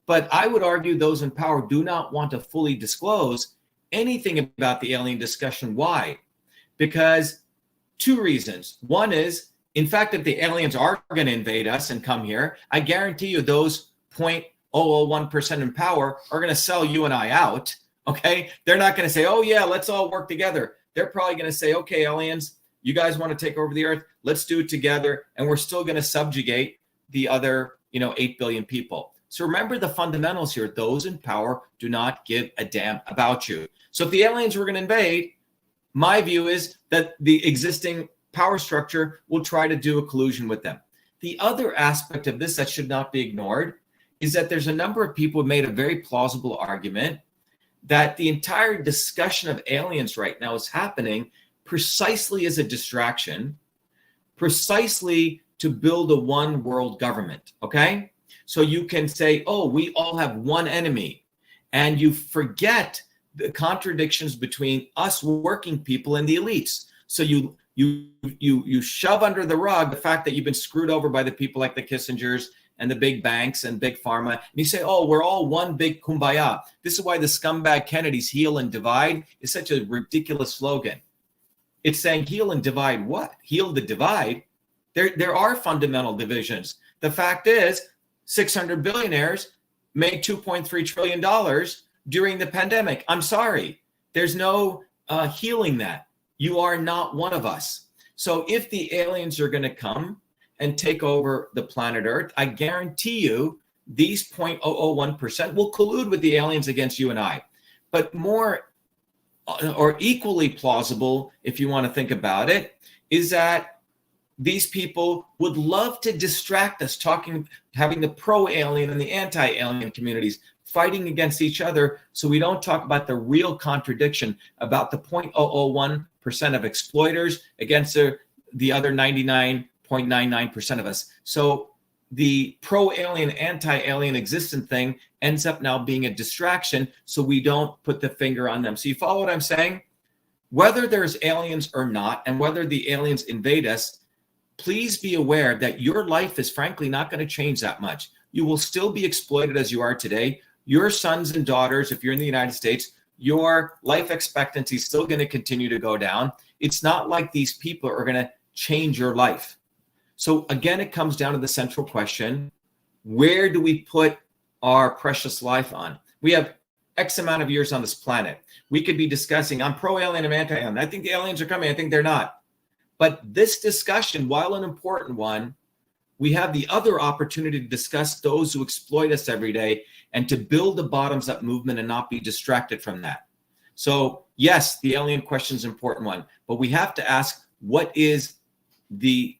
But I would argue those in power do not want to fully disclose anything about the alien discussion. Why? Because two reasons. One is, in fact, if the aliens are going to invade us and come here, I guarantee you those 0.001% in power are going to sell you and I out. Okay. They're not going to say, oh yeah, let's all work together. They're probably going to say, okay, aliens, you guys want to take over the earth. Let's do it together. And we're still going to subjugate the other, 8 billion people. So remember the fundamentals here. Those in power do not give a damn about you. So if the aliens were going to invade, my view is that the existing power structure will try to do a collusion with them. The other aspect of this that should not be ignored is that there's a number of people who made a very plausible argument that the entire discussion of aliens right now is happening precisely as a distraction, precisely to build a one world government. Okay. So you can say, oh, we all have one enemy, and you forget the contradictions between us working people and the elites. So you shove under the rug the fact that you've been screwed over by the people like the Kissingers and the big banks and big pharma. And you say, oh, we're all one big kumbaya. This is why the scumbag Kennedys heal and divide is such a ridiculous slogan. It's saying heal and divide what? Heal the divide? There are fundamental divisions. The fact is 600 billionaires made $2.3 trillion during the pandemic. I'm sorry. There's no healing that. You are not one of us. So if the aliens are going to come and take over the planet Earth, I guarantee you these 0.001% will collude with the aliens against you and I. But more or equally plausible, if you want to think about it, is that these people would love to distract us, having the pro-alien and the anti-alien communities fighting against each other, so we don't talk about the real contradiction about the 0.001% of exploiters against the other 99.99% of us. So the pro-alien, anti-alien existent thing ends up now being a distraction, so we don't put the finger on them. So you follow what I'm saying? Whether there's aliens or not, and whether the aliens invade us, please be aware that your life is frankly not going to change that much. You will still be exploited as you are today. Your sons and daughters, if you're in the United States, your life expectancy is still going to continue to go down. It's not like these people are going to change your life. So again, it comes down to the central question: where do we put our precious life on? We have X amount of years on this planet. We could be discussing, I'm pro-alien, I'm anti-alien. I think the aliens are coming. I think they're not. But this discussion, while an important one, we have the other opportunity to discuss those who exploit us every day and to build the bottoms-up movement and not be distracted from that. So yes, the alien question is an important one, but we have to ask, what is the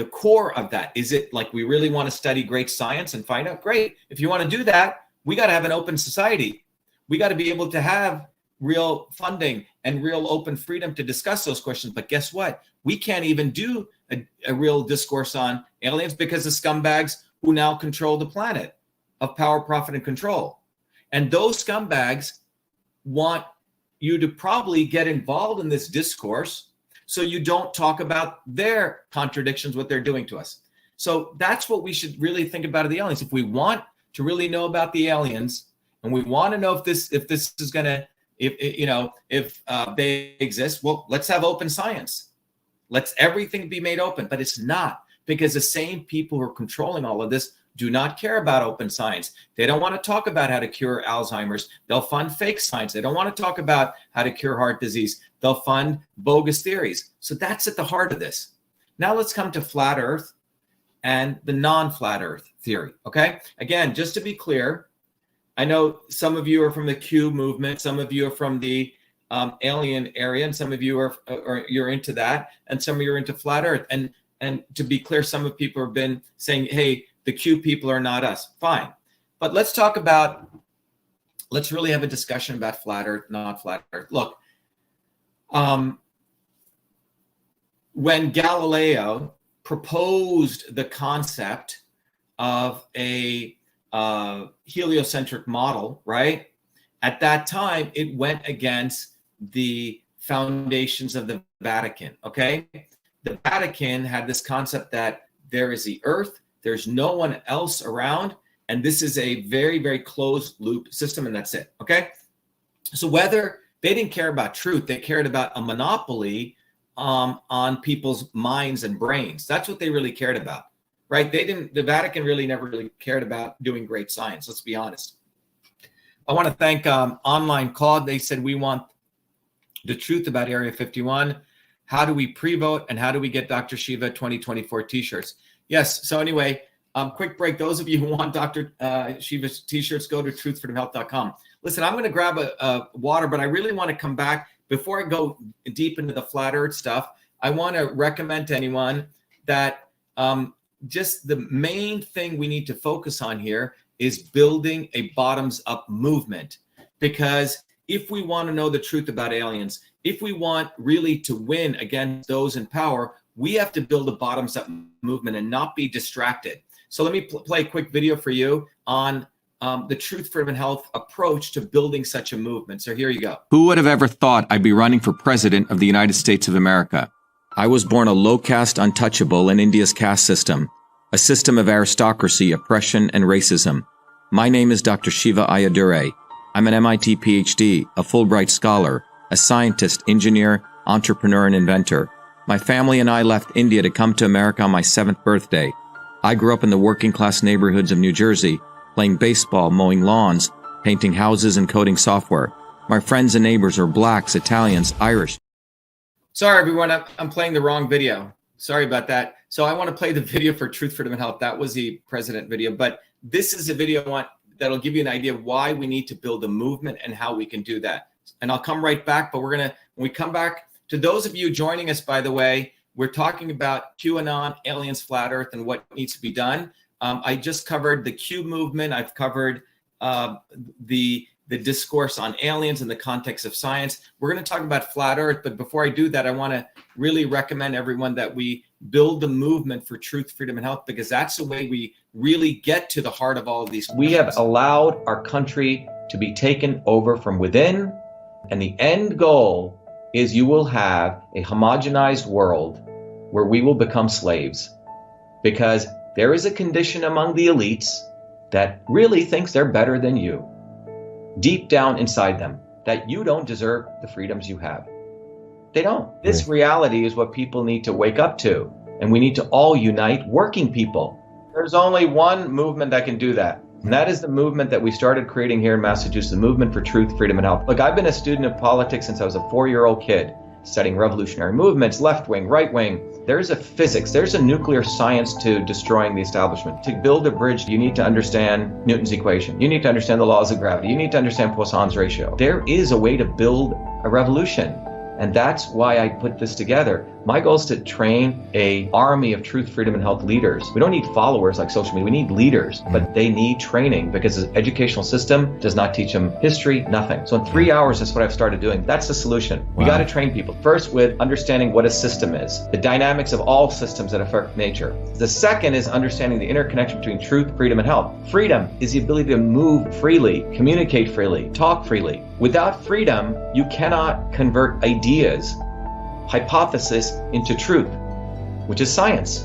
core of that? Is it like we really want to study great science and find out? Great. If you want to do that, we got to have an open society. We got to be able to have real funding and real open freedom to discuss those questions. But guess what? We can't even do a real discourse on aliens because the scumbags who now control the planet of power, profit, and control. And those scumbags want you to probably get involved in this discourse so you don't talk about their contradictions, what they're doing to us. So that's what we should really think about the aliens. If we want to really know about the aliens, and we want to know if this is going to, if they exist, well, let's have open science. Let's everything be made open. But it's not, because the same people who are controlling all of this do not care about open science. They don't want to talk about how to cure Alzheimer's. They'll fund fake science. They don't want to talk about how to cure heart disease. They'll fund bogus theories. So that's at the heart of this. Now let's come to flat Earth and the non-flat Earth theory, okay? Again, just to be clear, I know some of you are from the Q movement, some of you are from the alien area, and some of you you're into that, and some of you are into flat Earth. And to be clear, some of people have been saying, hey, the Q people are not us. Fine. But let's really have a discussion about flat Earth, not flat Earth. Look, when Galileo proposed the concept of a heliocentric model, right? At that time, it went against the foundations of the Vatican, okay? The Vatican had this concept that there is the Earth, there's no one else around, and this is a very, very closed loop system, and that's it, okay? So whether they didn't care about truth, they cared about a monopoly on people's minds and brains. That's what they really cared about, right? The Vatican really never really cared about doing great science, let's be honest. I want to thank Online Call. They said, we want the truth about Area 51. How do we pre-vote, and how do we get Dr. Shiva 2024 t-shirts? Yes, so anyway, quick break. Those of you who want Dr. Shiva's t-shirts, go to truthfreedomhealth.com. Listen, I'm going to grab a water, but I really want to come back. Before I go deep into the flat Earth stuff, I want to recommend to anyone that just the main thing we need to focus on here is building a bottoms-up movement. Because if we want to know the truth about aliens, if we want really to win against those in power, we have to build a bottoms-up movement and not be distracted. So let me play a quick video for you on the Truth, Freedom, and Health approach to building such a movement. So here you go. Who would have ever thought I'd be running for president of the United States of America? I was born a low-caste untouchable in India's caste system, a system of aristocracy, oppression, and racism. My name is Dr. Shiva Ayyadurai. I'm an MIT PhD, a Fulbright scholar, a scientist, engineer, entrepreneur, and inventor. My family and I left India to come to America on my 7th birthday. I grew up in the working-class neighborhoods of New Jersey, playing baseball, mowing lawns, painting houses, and coding software. My friends and neighbors are blacks, Italians, Irish. Sorry, everyone, I'm playing the wrong video. Sorry about that. So I want to play the video for Truth, Freedom, and Health. That was the president video, but this is a video that'll give you an idea of why we need to build a movement and how we can do that. And I'll come right back, but when we come back, to those of you joining us, by the way, we're talking about Q-Anon, aliens, flat Earth, and what needs to be done. I just covered the Q movement. I've covered the discourse on aliens in the context of science. We're going to talk about flat Earth, but before I do that, I want to really recommend everyone that we build the movement for truth, freedom, and health, because that's the way we really get to the heart of all of these. We have allowed our country to be taken over from within, and the end goal is you will have a homogenized world where we will become slaves, because there is a condition among the elites that really thinks they're better than you, deep down inside them, that you don't deserve the freedoms you have. They don't. This reality is what people need to wake up to, and we need to all unite, working people. There's only one movement that can do that, and that is the movement that we started creating here in Massachusetts, the movement for truth, freedom, and health. Look, I've been a student of politics since I was a 4-year-old kid, studying revolutionary movements, left wing, right wing. There's a physics, there's a nuclear science to destroying the establishment. To build a bridge, you need to understand Newton's equation. You need to understand the laws of gravity. You need to understand Poisson's ratio. There is a way to build a revolution. And that's why I put this together. My goal is to train an army of truth, freedom, and health leaders. We don't need followers like social media. We need leaders, but they need training because the educational system does not teach them history, nothing. So in 3 hours, that's what I've started doing. That's the solution. Wow. We got to train people. First, with understanding what a system is, the dynamics of all systems that affect nature. The second is understanding the interconnection between truth, freedom, and health. Freedom is the ability to move freely, communicate freely, talk freely. Without freedom, you cannot convert ideas, hypothesis into truth, which is science.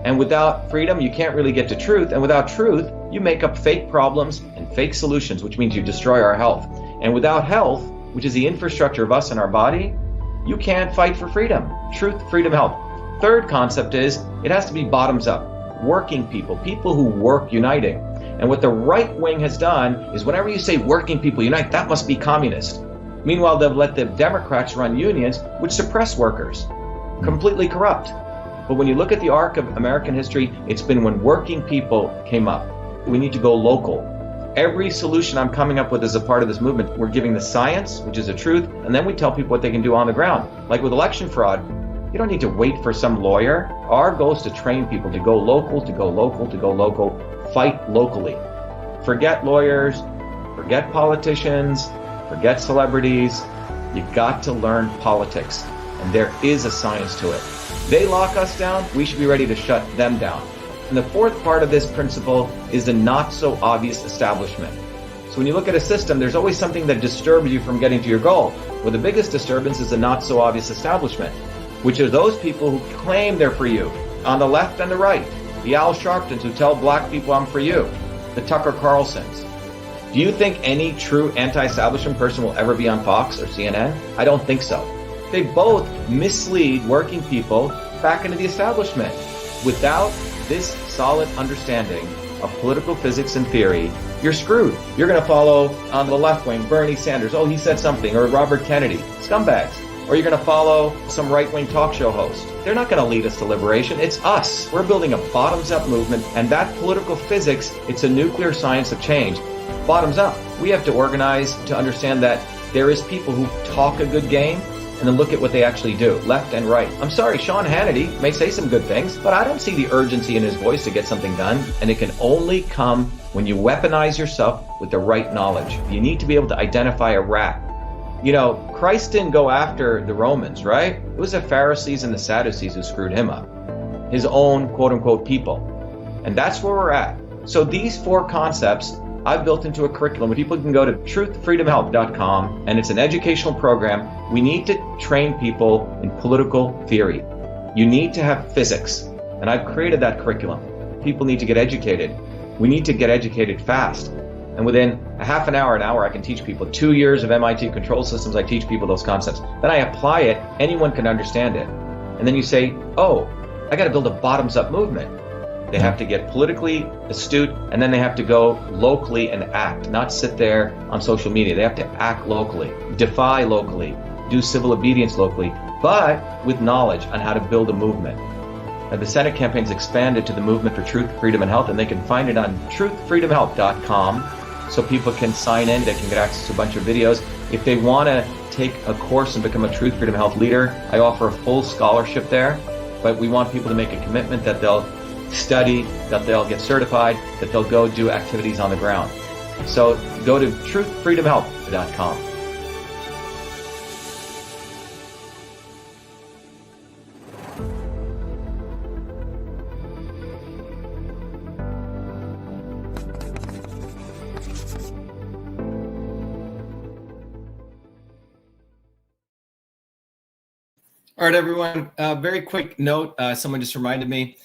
And without freedom, you can't really get to truth. And without truth, you make up fake problems and fake solutions, which means you destroy our health. And without health, which is the infrastructure of us and our body, you can't fight for freedom. Truth, freedom, health. Third concept is it has to be bottoms up. Working people, people who work uniting. And what the right wing has done is whenever you say working people unite, that must be communist. Meanwhile, they've let the Democrats run unions, which suppress workers. Completely corrupt. But when you look at the arc of American history, it's been when working people came up. We need to go local. Every solution I'm coming up with as a part of this movement, we're giving the science, which is the truth, and then we tell people what they can do on the ground. Like with election fraud, you don't need to wait for some lawyer. Our goal is to train people to go local, to go local, to go local, fight locally. Forget lawyers, forget politicians, forget celebrities. You got to learn politics, and there is a science to it. They lock us down, we should be ready to shut them down. And the fourth part of this principle is the not so obvious establishment. So when you look at a system, there's always something that disturbs you from getting to your goal. Well, the biggest disturbance is the not so obvious establishment, which are those people who claim they're for you, on the left and the right. The Al Sharptons who tell black people I'm for you. The Tucker Carlsons. Do you think any true anti-establishment person will ever be on Fox or CNN? I don't think so. They both mislead working people back into the establishment. Without this solid understanding of political physics and theory, you're screwed. You're going to follow on the left wing Bernie Sanders. Oh, he said something. Or Robert Kennedy. Scumbags. Or you're going to follow some right-wing talk show host. They're not going to lead us to liberation. It's us. We're building a bottoms-up movement, and that political physics, it's a nuclear science of change. Bottoms up. We have to organize to understand that there is people who talk a good game and then look at what they actually do, left and right. I'm sorry, Sean Hannity may say some good things, but I don't see the urgency in his voice to get something done, and it can only come when you weaponize yourself with the right knowledge. You need to be able to identify a rat. You know, Christ didn't go after the Romans, right? It was the Pharisees and the Sadducees who screwed him up. His own quote-unquote people. And that's where we're at. So these four concepts I've built into a curriculum where people can go to truthfreedomhealth.com, and it's an educational program. We need to train people in political theory. You need to have physics, and I've created that curriculum. People need to get educated. We need to get educated fast. And within a half an hour, I can teach people 2 years of MIT control systems. I teach people those concepts. Then I apply it. Anyone can understand it. And then you say, oh, I got to build a bottoms-up movement. They have to get politically astute, and then they have to go locally and act, not sit there on social media. They have to act locally, defy locally, do civil obedience locally, but with knowledge on how to build a movement. Now, the Senate campaign's expanded to the Movement for Truth, Freedom, and Health, and they can find it on truthfreedomhealth.com. So people can sign in, they can get access to a bunch of videos. If they want to take a course and become a Truth, Freedom, Health leader, I offer a full scholarship there. But we want people to make a commitment that they'll study, that they'll get certified, that they'll go do activities on the ground. So go to truthfreedomhealth.com. All right, everyone. Very quick note. Someone just reminded me.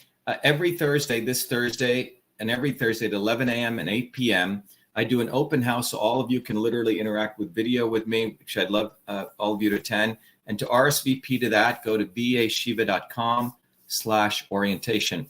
Every Thursday, this Thursday, and every Thursday at 11 a.m. and 8 p.m., I do an open house, so all of you can literally interact with video with me, which I'd love all of you to attend. And to RSVP to that, go to vashiva.com/orientation.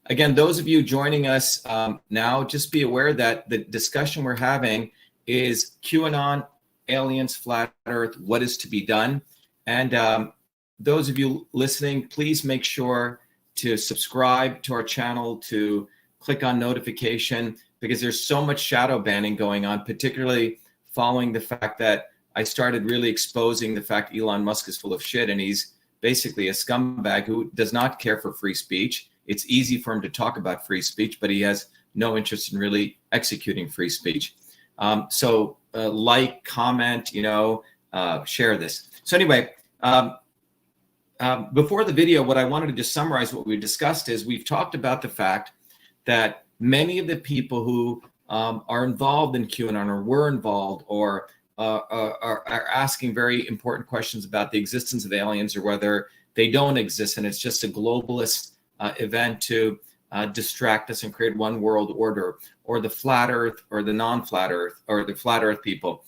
Again, those of you joining us now, just be aware that the discussion we're having is QAnon, aliens, flat Earth, what is to be done. And those of you listening, please make sure to subscribe to our channel, to click on notification, because there's so much shadow banning going on, particularly following the fact that I started really exposing the fact Elon Musk is full of shit, and he's basically a scumbag who does not care for free speech. It's easy for him to talk about free speech, but he has no interest in really executing free speech. So like, comment, share this. So anyway, before the video, what I wanted to just summarize what we discussed is we've talked about the fact that many of the people who are involved in QAnon or were involved or are asking very important questions about the existence of aliens or whether they don't exist and it's just a globalist event to distract us and create one world order, or the flat earth or the non-flat earth or the flat earth people.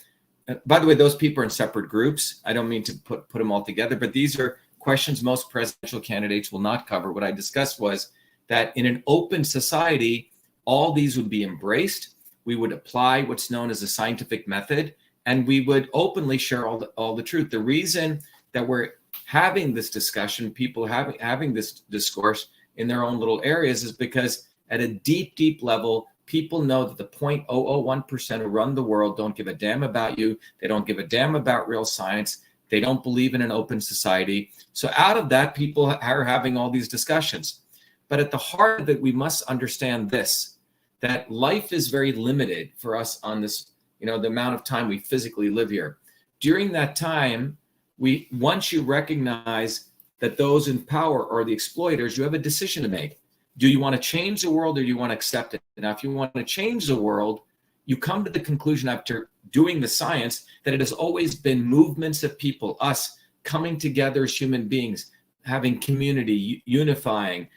By the way, those people are in separate groups. I don't mean to put them all together, but these are questions most presidential candidates will not cover. What I discussed was that in an open society, all these would be embraced. We would apply what's known as a scientific method, and we would openly share all the truth. The reason that we're having this discussion, people having this discourse in their own little areas, is because at a deep, deep level, people know that the 0.001% who run the world don't give a damn about you. They don't give a damn about real science. They don't believe in an open society. So out of that, people are having all these discussions. But at the heart of it, we must understand this, that life is very limited for us on this, the amount of time we physically live here. During that time, once you recognize that those in power are the exploiters, you have a decision to make. Do you want to change the world or do you want to accept it? Now, if you want to change the world, you come to the conclusion after doing the science that it has always been movements of people, us coming together as human beings, having community, unifying,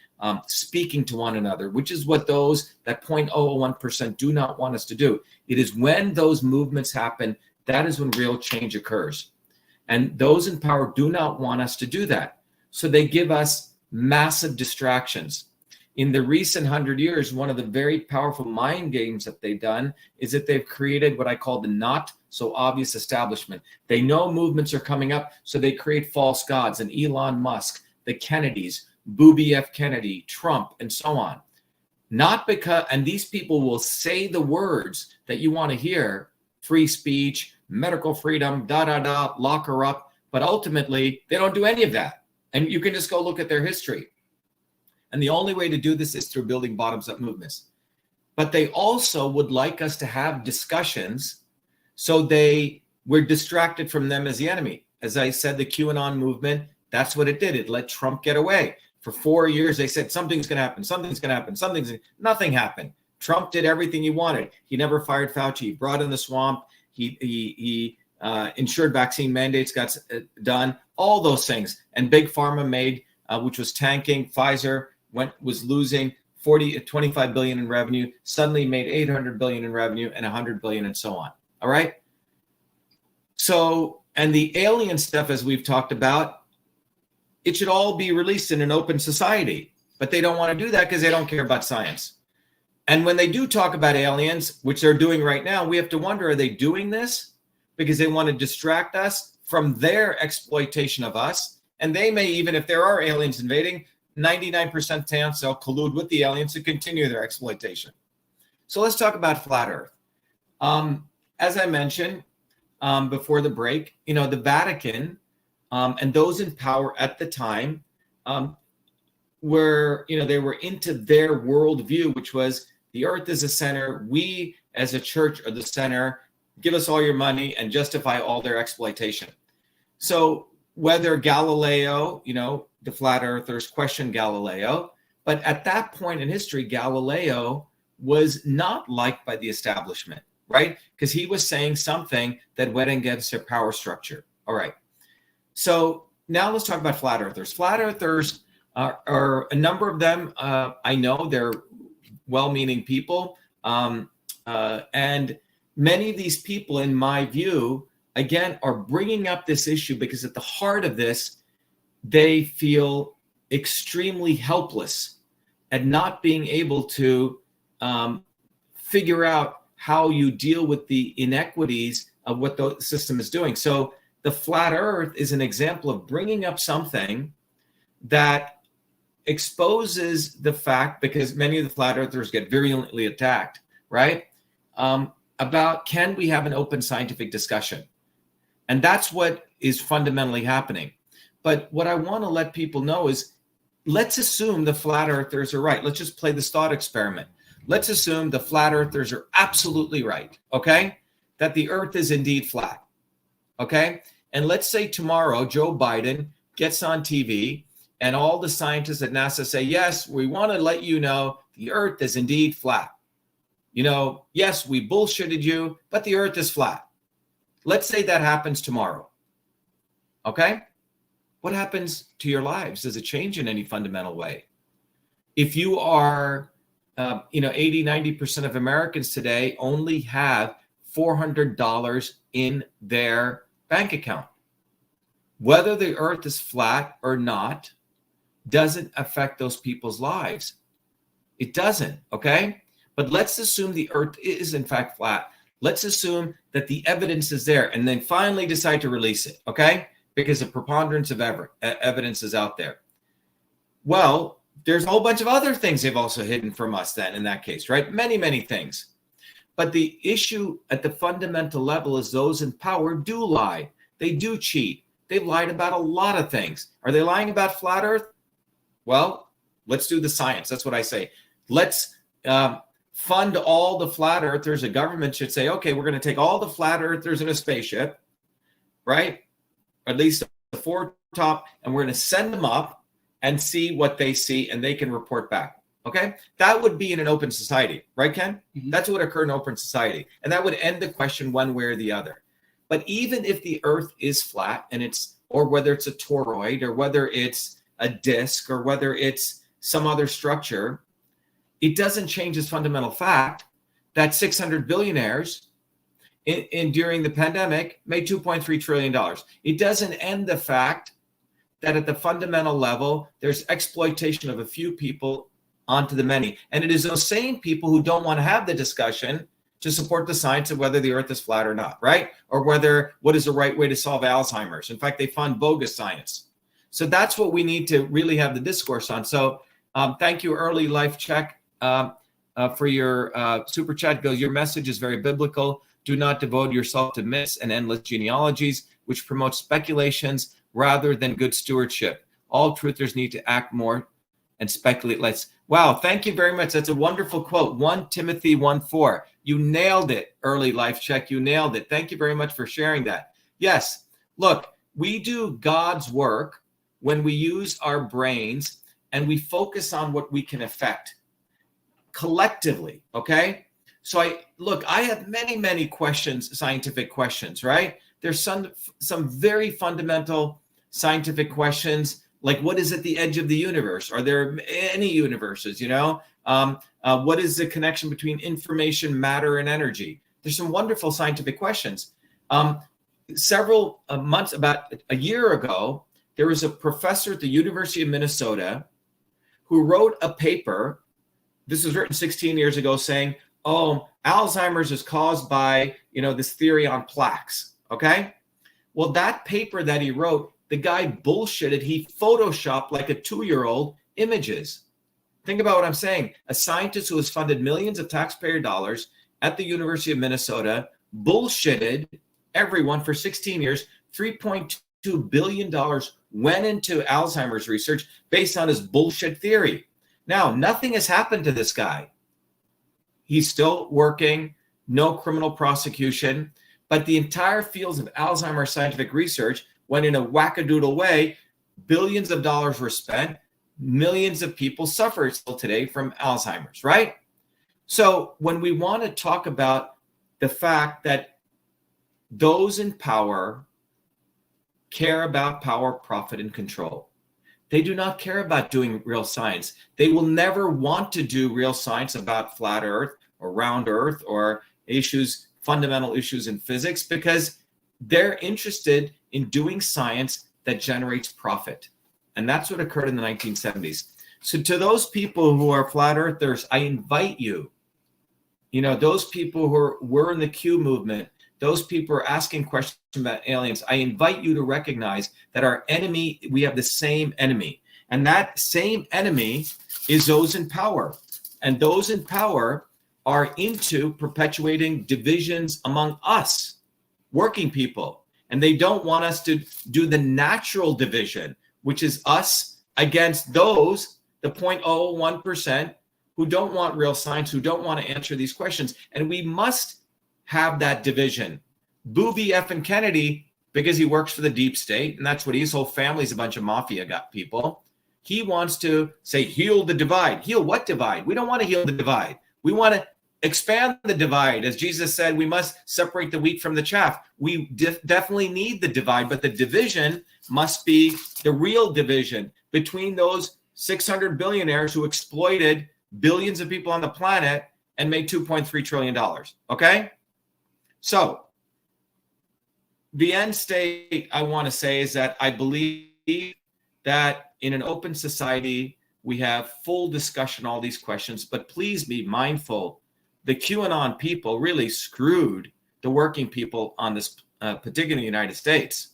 speaking to one another, which is what that 0.001% do not want us to do. It is when those movements happen, that is when real change occurs. And those in power do not want us to do that. So they give us massive distractions. In the recent 100 years, one of the very powerful mind games that they've done is that they've created what I call the not so obvious establishment. They know movements are coming up, so they create false gods, and Elon Musk, the Kennedys, Booby F. Kennedy, Trump, and so on. And these people will say the words that you want to hear, free speech, medical freedom, lock her up, but ultimately they don't do any of that. And you can just go look at their history. And the only way to do this is through building bottoms-up movements. But they also would like us to have discussions, so we're distracted from them as the enemy. As I said, the QAnon movement, that's what it did. It let Trump get away. For 4 years, they said, something's going to happen, something's going to happen, nothing happened. Trump did everything he wanted. He never fired Fauci. He brought in the swamp. He ensured vaccine mandates got done, all those things. And Big Pharma made, which was tanking, Pfizer was losing 25 billion in revenue, suddenly made 800 billion in revenue and 100 billion and so on. All right. So, and the alien stuff, as we've talked about, it should all be released in an open society, but they don't want to do that because they don't care about science. And when they do talk about aliens, which they're doing right now, we have to wonder, are they doing this because they want to distract us from their exploitation of us? And they may, even if there are aliens invading, 99% chance they'll collude with the aliens to continue their exploitation. So let's talk about flat Earth. As I mentioned before the break, the Vatican and those in power at the time were, they were into their worldview, which was the Earth is the center. We as a church are the center. Give us all your money and justify all their exploitation. So whether Galileo, the flat earthers questioned Galileo, but at that point in history, Galileo was not liked by the establishment, right? Because he was saying something that went against their power structure. All right. So now let's talk about flat earthers. Flat earthers are a number of them. I know they're well-meaning people. And many of these people, in my view, again, are bringing up this issue because at the heart of this, they feel extremely helpless at not being able to figure out how you deal with the inequities of what the system is doing. So the flat earth is an example of bringing up something that exposes the fact, because many of the flat earthers get virulently attacked, right? About, can we have an open scientific discussion? And that's what is fundamentally happening. But what I want to let people know is, let's assume the flat earthers are right. Let's just play this thought experiment. Let's assume the flat earthers are absolutely right, okay? That the earth is indeed flat, okay? And let's say tomorrow Joe Biden gets on TV and all the scientists at NASA say, yes, we want to let you know the earth is indeed flat. You know, yes, we bullshitted you, but the earth is flat. Let's say that happens tomorrow, okay? What happens to your lives? Does it change in any fundamental way? If you are, 80, 90% of Americans today only have $400 in their bank account. Whether the earth is flat or not doesn't affect those people's lives. It doesn't, okay? But let's assume the earth is in fact flat. Let's assume that the evidence is there and then finally decide to release it, okay? Because the preponderance of evidence is out there. Well, there's a whole bunch of other things they've also hidden from us then in that case, right? Many, many things. But the issue at the fundamental level is those in power do lie. They do cheat. They've lied about a lot of things. Are they lying about flat earth? Well, let's do the science. That's what I say. Let's fund all the flat earthers. The government should say, okay, we're going to take all the flat earthers in a spaceship, right? At least the four top, and we're going to send them up and see what they see, and they can report back. Okay, that would be in an open society, right, Ken? Mm-hmm. That's what would occur in an open society, and that would end the question one way or the other. But even if the Earth is flat, and it's, or whether it's a toroid, or whether it's a disc, or whether it's some other structure, it doesn't change this fundamental fact that 600 billionaires during the pandemic made $2.3 trillion. It doesn't end the fact that at the fundamental level, there's exploitation of a few people onto the many. And it is those same people who don't want to have the discussion to support the science of whether the earth is flat or not, right? Or what is the right way to solve Alzheimer's. In fact, they fund bogus science. So that's what we need to really have the discourse on. So thank you, Early Life Check, for your super chat. Goes, your message is very biblical. Do not devote yourself to myths and endless genealogies, which promote speculations rather than good stewardship. All truthers need to act more and speculate less. Wow, thank you very much. That's a wonderful quote. 1 Timothy 1:4. You nailed it, Early Life Check. You nailed it. Thank you very much for sharing that. Yes, look, we do God's work when we use our brains and we focus on what we can affect collectively, okay? So I have many, many questions, scientific questions, right? There's some very fundamental scientific questions, like what is at the edge of the universe? Are there any universes, what is the connection between information, matter, and energy? There's some wonderful scientific questions. Several months, about a year ago, there was a professor at the University of Minnesota who wrote a paper. This was written 16 years ago saying, oh, Alzheimer's is caused by, this theory on plaques, okay? Well, that paper that he wrote, the guy bullshitted. He photoshopped like a 2-year-old images. Think about what I'm saying. A scientist who has funded millions of taxpayer dollars at the University of Minnesota bullshitted everyone for 16 years. $3.2 billion went into Alzheimer's research based on his bullshit theory. Now, nothing has happened to this guy. He's still working, no criminal prosecution, but the entire fields of Alzheimer's scientific research went in a wackadoodle way. Billions of dollars were spent. Millions of people suffer still today from Alzheimer's, right? So when we want to talk about the fact that those in power care about power, profit, and control, they do not care about doing real science. They will never want to do real science about flat Earth or round Earth or fundamental issues in physics, because they're interested in doing science that generates profit. And that's what occurred in the 1970s. So to those people who are flat earthers, I invite you, those people who were in the Q movement, those people who are asking questions about aliens, I invite you to recognize that our enemy, we have the same enemy. And that same enemy is those in power. And those in power are into perpetuating divisions among us, working people. And they don't want us to do the natural division, which is us against those, the 0.01%, who don't want real science, who don't want to answer these questions. And we must have that division. Booby effing Kennedy, because he works for the deep state, and that's what his whole family's a bunch of mafia people. He wants to say, heal the divide. Heal what divide? We don't want to heal the divide. We want to expand the divide. As Jesus said, we must separate the wheat from the chaff. We definitely need the divide, but the division must be the real division between those 600 billionaires who exploited billions of people on the planet and made $2.3 trillion. Okay? So the end state I want to say is that I believe that in an open society, we have full discussion, all these questions, but please be mindful. The QAnon people really screwed the working people on this, particularly in the United States.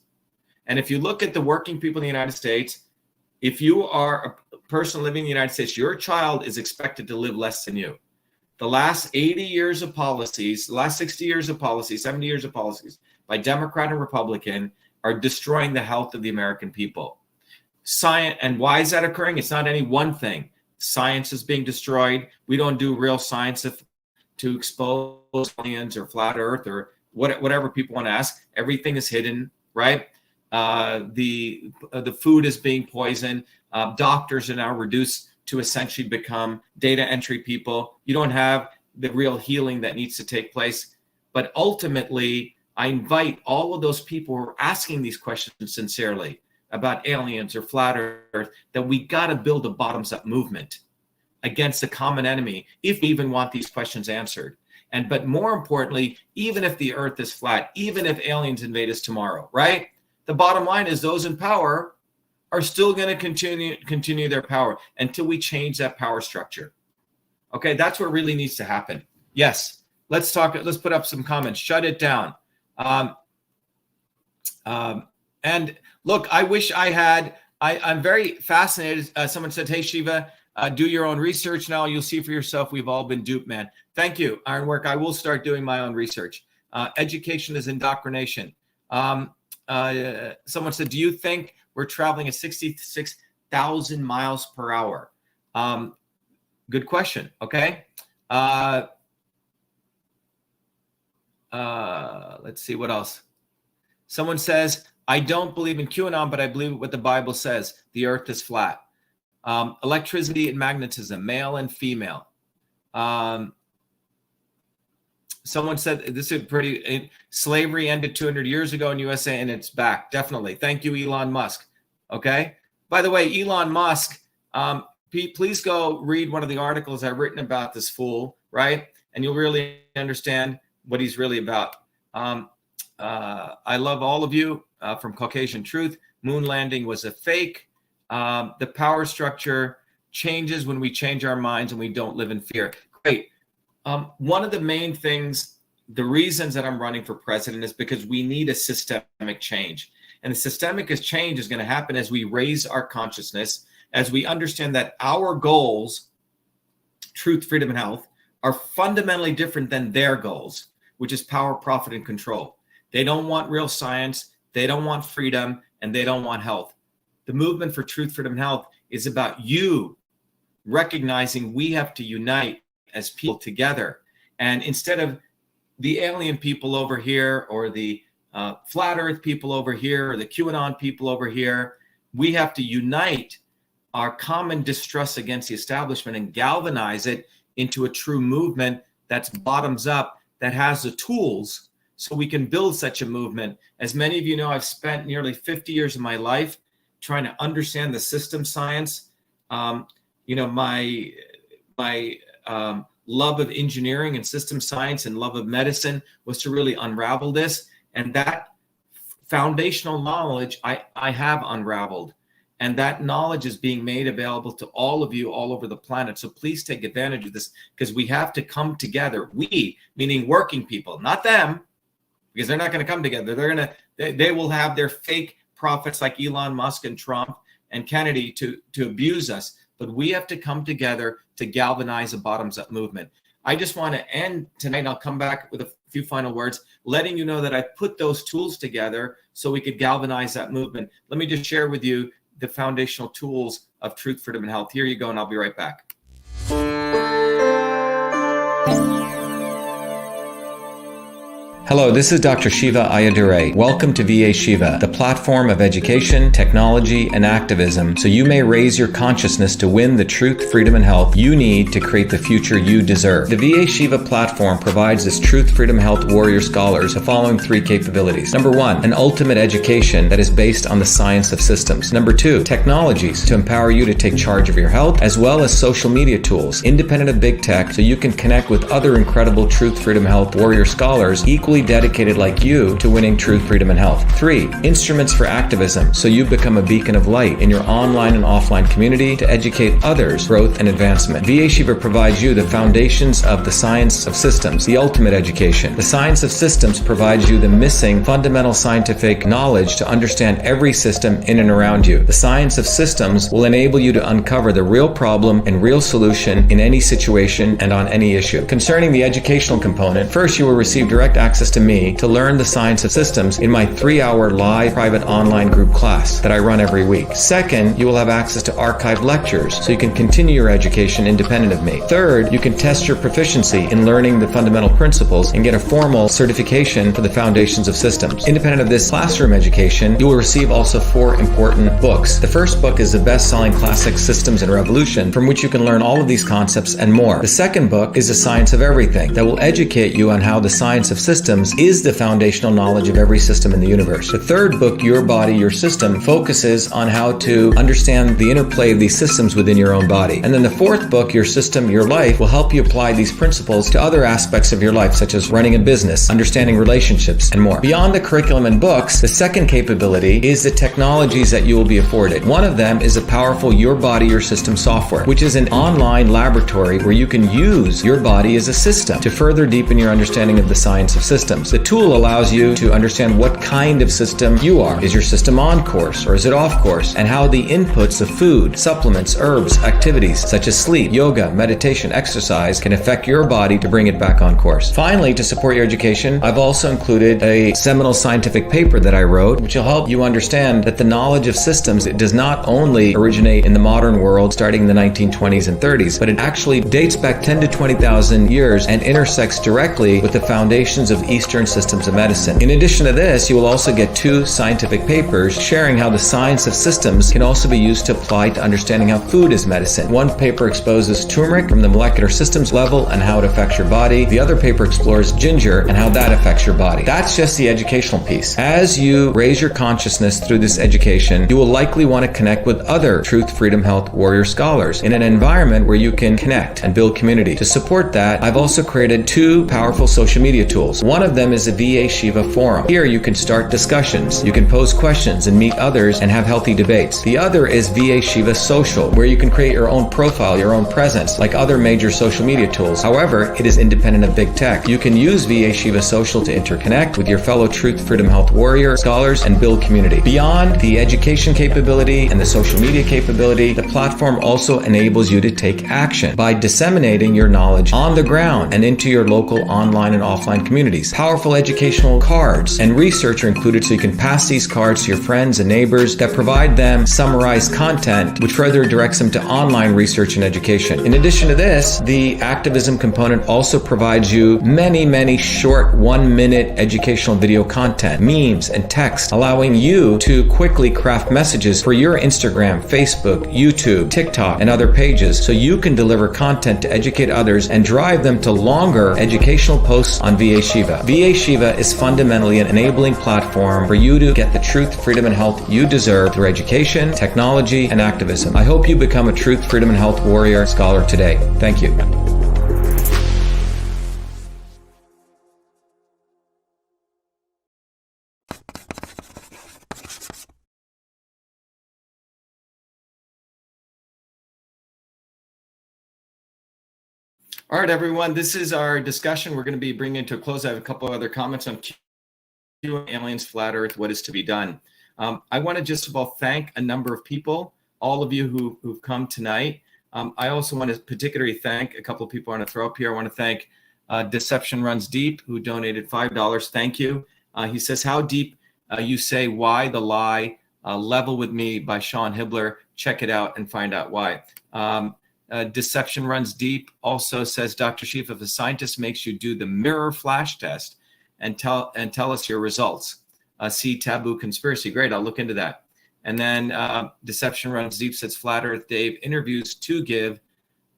And if you look at the working people in the United States, if you are a person living in the United States, your child is expected to live less than you. The last 80 years of policies, the last 60 years of policies, 70 years of policies by Democrat and Republican are destroying the health of the American people. Science, and why is that occurring? It's not any one thing. Science is being destroyed. We don't do real science to expose aliens or flat earth or whatever people want to ask. Everything is hidden, right? The food is being poisoned. Doctors are now reduced to essentially become data entry people. You don't have the real healing that needs to take place. But ultimately, I invite all of those people who are asking these questions sincerely about aliens or flat earth, that we got to build a bottoms-up movement against the common enemy if we even want these questions answered. But more importantly, even if the earth is flat, even if aliens invade us tomorrow, right? The bottom line is those in power are still going to continue their power until we change that power structure. Okay, that's what really needs to happen. Yes, let's put up some comments. Shut it down. And look, I wish I had, I'm very fascinated. Someone said, hey, Shiva, do your own research now. You'll see for yourself. We've all been duped, man. Thank you, Ironwork. I will start doing my own research. Education is indoctrination. Someone said, do you think we're traveling at 66,000 miles per hour? Good question. Okay. Let's see what else. Someone says, I don't believe in QAnon, but I believe what the Bible says. The earth is flat. Electricity and magnetism, male and female. Someone said this is pretty, slavery ended 200 years ago in USA and it's back. Definitely. Thank you, Elon Musk. Okay. By the way, Elon Musk, please go read one of the articles I've written about this fool, right? And you'll really understand what he's really about. I love all of you from Caucasian Truth. Moon landing was a fake. The power structure changes when we change our minds and we don't live in fear. Great. One of the main things, the reasons that I'm running for president is because we need a systemic change. And the systemic change is going to happen as we raise our consciousness, as we understand that our goals, truth, freedom, and health, are fundamentally different than their goals, which is power, profit, and control. They don't want real science, they don't want freedom, and they don't want health. The movement for truth, freedom, and health is about you recognizing we have to unite as people together. And instead of the alien people over here or the flat earth people over here or the QAnon people over here, we have to unite our common distrust against the establishment and galvanize it into a true movement that's bottoms up, that has the tools so we can build such a movement. As many of you know, I've spent nearly 50 years of my life trying to understand the system science. My love of engineering and system science and love of medicine was to really unravel this. And that foundational knowledge I have unraveled. And that knowledge is being made available to all of you all over the planet. So please take advantage of this, because we have to come together. We, meaning working people, not them, because they're not going to come together. They will have their fake prophets like Elon Musk and Trump and Kennedy to abuse us. But we have to come together to galvanize a bottoms-up movement. I just want to end tonight. I'll come back with few final words, letting you know that I put those tools together so we could galvanize that movement. Let me just share with you the foundational tools of truth, freedom, and health. Here you go, and I'll be right back. Hello, this is Dr. Shiva Ayyadurai. Welcome to VA Shiva, the platform of education, technology, and activism, so you may raise your consciousness to win the truth, freedom, and health you need to create the future you deserve. The VA Shiva platform provides its truth, freedom, health warrior scholars the following 3 capabilities. Number 1, an ultimate education that is based on the science of systems. Number 2, technologies to empower you to take charge of your health, as well as social media tools, independent of big tech, so you can connect with other incredible truth, freedom, health warrior scholars equally dedicated like you to winning truth, freedom, and health. 3, instruments for activism, so you become a beacon of light in your online and offline community to educate others' growth and advancement. VA Shiva provides you the foundations of the science of systems, the ultimate education. The science of systems provides you the missing fundamental scientific knowledge to understand every system in and around you. The science of systems will enable you to uncover the real problem and real solution in any situation and on any issue. Concerning the educational component, first you will receive direct access to me to learn the science of systems in my 3-hour live private online group class that I run every week. Second, you will have access to archived lectures so you can continue your education independent of me. Third, you can test your proficiency in learning the fundamental principles and get a formal certification for the foundations of systems. Independent of this classroom education, you will receive also 4 important books. The first book is the best-selling classic Systems and Revolution, from which you can learn all of these concepts and more. The second book is The Science of Everything, that will educate you on how the science of systems is the foundational knowledge of every system in the universe. The third book, Your Body, Your System, focuses on how to understand the interplay of these systems within your own body. And then the fourth book, Your System, Your Life, will help you apply these principles to other aspects of your life, such as running a business, understanding relationships, and more. Beyond the curriculum and books, the second capability is the technologies that you will be afforded. One of them is a powerful Your Body, Your System software, which is an online laboratory where you can use your body as a system to further deepen your understanding of the science of systems. The tool allows you to understand what kind of system you are. Is your system on course or is it off course? And how the inputs of food, supplements, herbs, activities such as sleep, yoga, meditation, exercise can affect your body to bring it back on course. Finally, to support your education, I've also included a seminal scientific paper that I wrote, which will help you understand that the knowledge of systems, it does not only originate in the modern world starting in the 1920s and 30s, but it actually dates back 10 to 20,000 years and intersects directly with the foundations of Eastern systems of medicine. In addition to this, you will also get 2 scientific papers sharing how the science of systems can also be used to apply to understanding how food is medicine. One paper exposes turmeric from the molecular systems level and how it affects your body. The other paper explores ginger and how that affects your body. That's just the educational piece. As you raise your consciousness through this education, you will likely want to connect with other truth, freedom, health warrior scholars in an environment where you can connect and build community. To support that, I've also created 2 powerful social media tools. One of them is a VA Shiva forum. Here you can start discussions, you can pose questions and meet others and have healthy debates. The other is VA Shiva Social, where you can create your own profile, your own presence, like other major social media tools. However, it is independent of big tech. You can use VA Shiva Social to interconnect with your fellow truth, freedom, health warrior scholars and build community. Beyond the education capability and the social media capability, the platform also enables you to take action by disseminating your knowledge on the ground and into your local online and offline communities. Powerful educational cards and research are included so you can pass these cards to your friends and neighbors that provide them summarized content which further directs them to online research and education. In addition to this, the activism component also provides you many short 1-minute educational video content, memes, and text, allowing you to quickly craft messages for your Instagram, Facebook, YouTube, TikTok, and other pages so you can deliver content to educate others and drive them to longer educational posts on VA Shiva. VA Shiva is fundamentally an enabling platform for you to get the truth, freedom, and health you deserve through education, technology, and activism. I hope you become a truth, freedom, and health warrior scholar today. Thank you. All right, everyone, this is our discussion. We're going to be bringing it to a close. I have a couple of other comments on Q-Anon, aliens, flat earth, what is to be done. I want to just of all thank a number of people, all of you who've come tonight. I also want to particularly thank a couple of people I want to throw up here. I want to thank Deception Runs Deep, who donated $5. Thank you. He says, how deep you say why the lie, Level with Me by Sean Hibbler. Check it out and find out why. Deception Runs Deep also says, Dr. Shiva, if a scientist makes you do the mirror flash test and tell us your results, see Taboo Conspiracy. Great, I'll look into that. And then Deception Runs Deep says, Flat Earth Dave interviews to give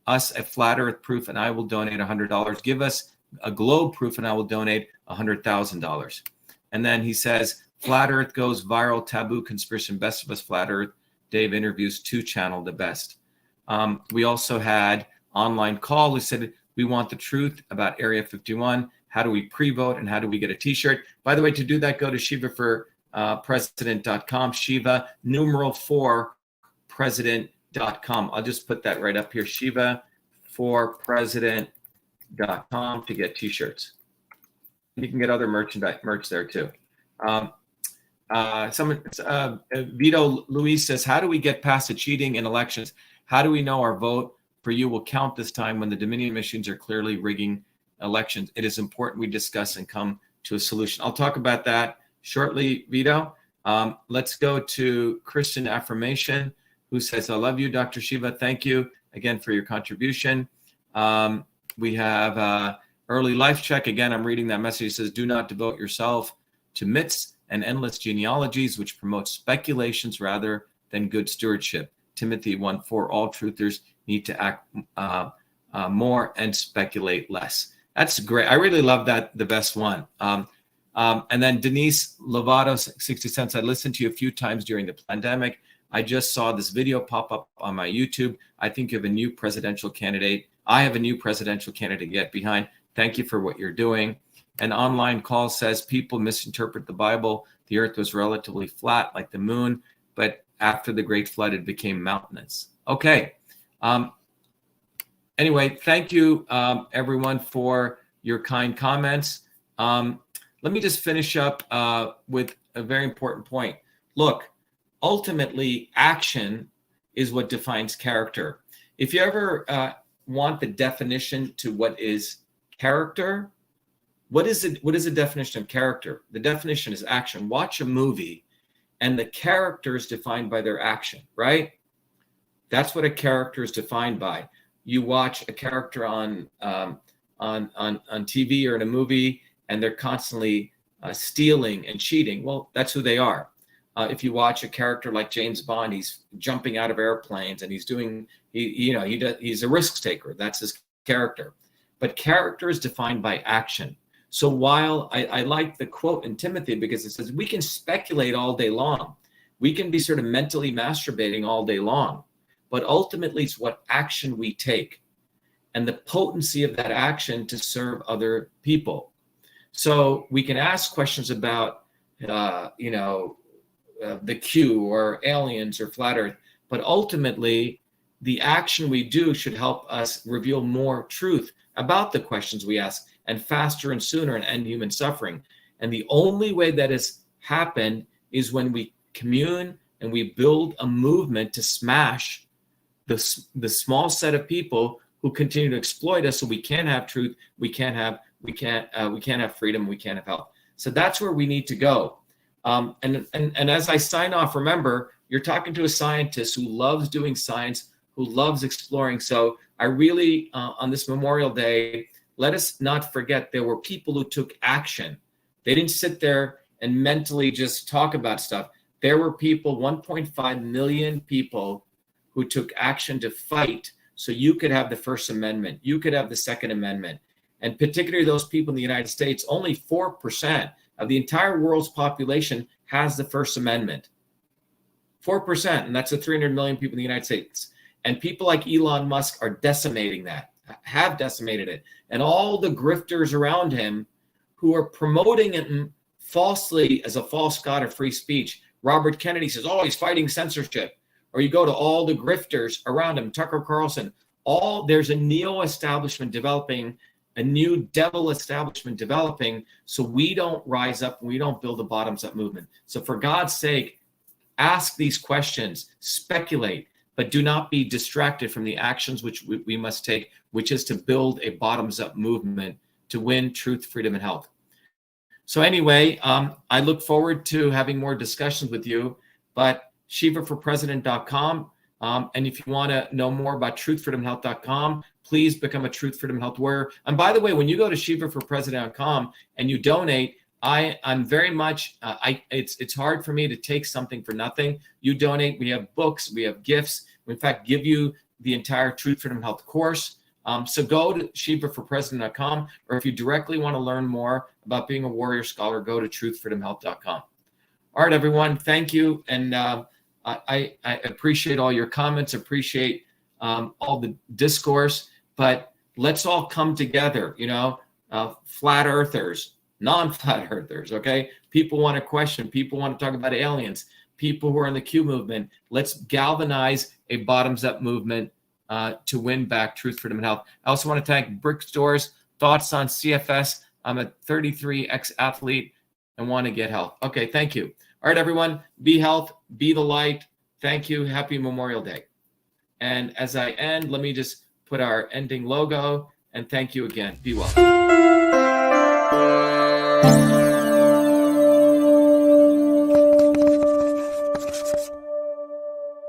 us a flat Earth proof and I will donate $100. Give us a globe proof and I will donate $100,000. And then he says, Flat Earth goes viral, Taboo Conspiracy, Best of Us Flat Earth. Dave interviews to channel the best. We also had online call who said, we want the truth about Area 51. How do we pre-vote and how do we get a t-shirt? By the way, to do that, go to shivaforpresident.com, Shiva, numeral 4, president.com. I'll just put that right up here, shivaforpresident.com to get t-shirts. You can get other merch there too. Vito Luis says, how do we get past the cheating in elections? How do we know our vote for you will count this time when the Dominion machines are clearly rigging elections? It is important we discuss and come to a solution. I'll talk about that shortly, Vito. Let's go to Christian Affirmation, who says, I love you, Dr. Shiva. Thank you again for your contribution. We have Early Life Check. Again, I'm reading that message. It says, do not devote yourself to myths and endless genealogies, which promote speculations rather than good stewardship. Timothy 1:4, all truthers need to act more and speculate less. That's great. I really love that, the best one. And then Denise Lovato, 60 cents. I listened to you a few times during the pandemic. I just saw this video pop up on my YouTube. I think you have a new presidential candidate. I have a new presidential candidate to get behind. Thank you for what you're doing. An online call says people misinterpret the Bible. The earth was relatively flat like the moon, but after the Great Flood, it became mountainous. Okay. Anyway, thank you, everyone, for your kind comments. Let me just finish up with a very important point. Look, ultimately, action is what defines character. If you ever want the definition to what is character, what is it? What is the definition of character? The definition is action. Watch a movie, and the character is defined by their action, right? That's what a character is defined by. You watch a character on TV or in a movie, and they're constantly stealing and cheating. Well, that's who they are. If you watch a character like James Bond, he's jumping out of airplanes and he's doing, he's a risk taker. That's his character. But character is defined by action. So while I like the quote in Timothy because it says we can speculate all day long, we can be sort of mentally masturbating all day long, but ultimately it's what action we take and the potency of that action to serve other people. So we can ask questions about, the Q or aliens or flat Earth, but ultimately the action we do should help us reveal more truth about the questions we ask and faster and sooner and end human suffering. And the only way that has happened is when we commune and we build a movement to smash the small set of people who continue to exploit us. So we can't have truth, we can't have freedom, we can't have health. So that's where we need to go. And as I sign off, remember, you're talking to a scientist who loves doing science, who loves exploring. So I really, on this Memorial Day, let us not forget there were people who took action. They didn't sit there and mentally just talk about stuff. There were people, 1.5 million people, who took action to fight so you could have the First Amendment, you could have the Second Amendment. And particularly those people in the United States, only 4% of the entire world's population has the First Amendment. 4%, and that's the 300 million people in the United States. And people like Elon Musk are decimating that, have decimated it. And all the grifters around him who are promoting it falsely as a false god of free speech. Robert Kennedy says, oh, he's fighting censorship. Or you go to all the grifters around him, Tucker Carlson, there's a neo-establishment developing, a new devil establishment developing, so we don't rise up and we don't build a bottoms-up movement. So for God's sake, ask these questions, speculate, but do not be distracted from the actions which we must take, which is to build a bottoms-up movement to win truth, freedom, and health. So anyway, I look forward to having more discussions with you, but shivaforpresident.com. And if you want to know more about truthfreedomhealth.com, please become a Truth, Freedom, Health warrior. And by the way, when you go to shivaforpresident.com and you donate, I'm very much, it's hard for me to take something for nothing. You donate, we have books, we have gifts. We in fact give you the entire Truth, Freedom, Health course. So go to shivaforpresident.com, or if you directly want to learn more about being a warrior scholar, go to truthfreedomhealth.com. All right, everyone, thank you. And I appreciate all your comments, appreciate all the discourse, but let's all come together, flat earthers, non-flat earthers, okay? People want to question, people want to talk about aliens, people who are in the Q movement. Let's galvanize a bottoms-up movement to win back truth, freedom, and health. I also want to thank Brick Stores. Thoughts on CFS? I'm a 33 ex-athlete and want to get health. Okay, thank you. All right, everyone, be health, be the light. Thank you. Happy Memorial Day. And as I end, let me just put our ending logo and thank you again. Be well.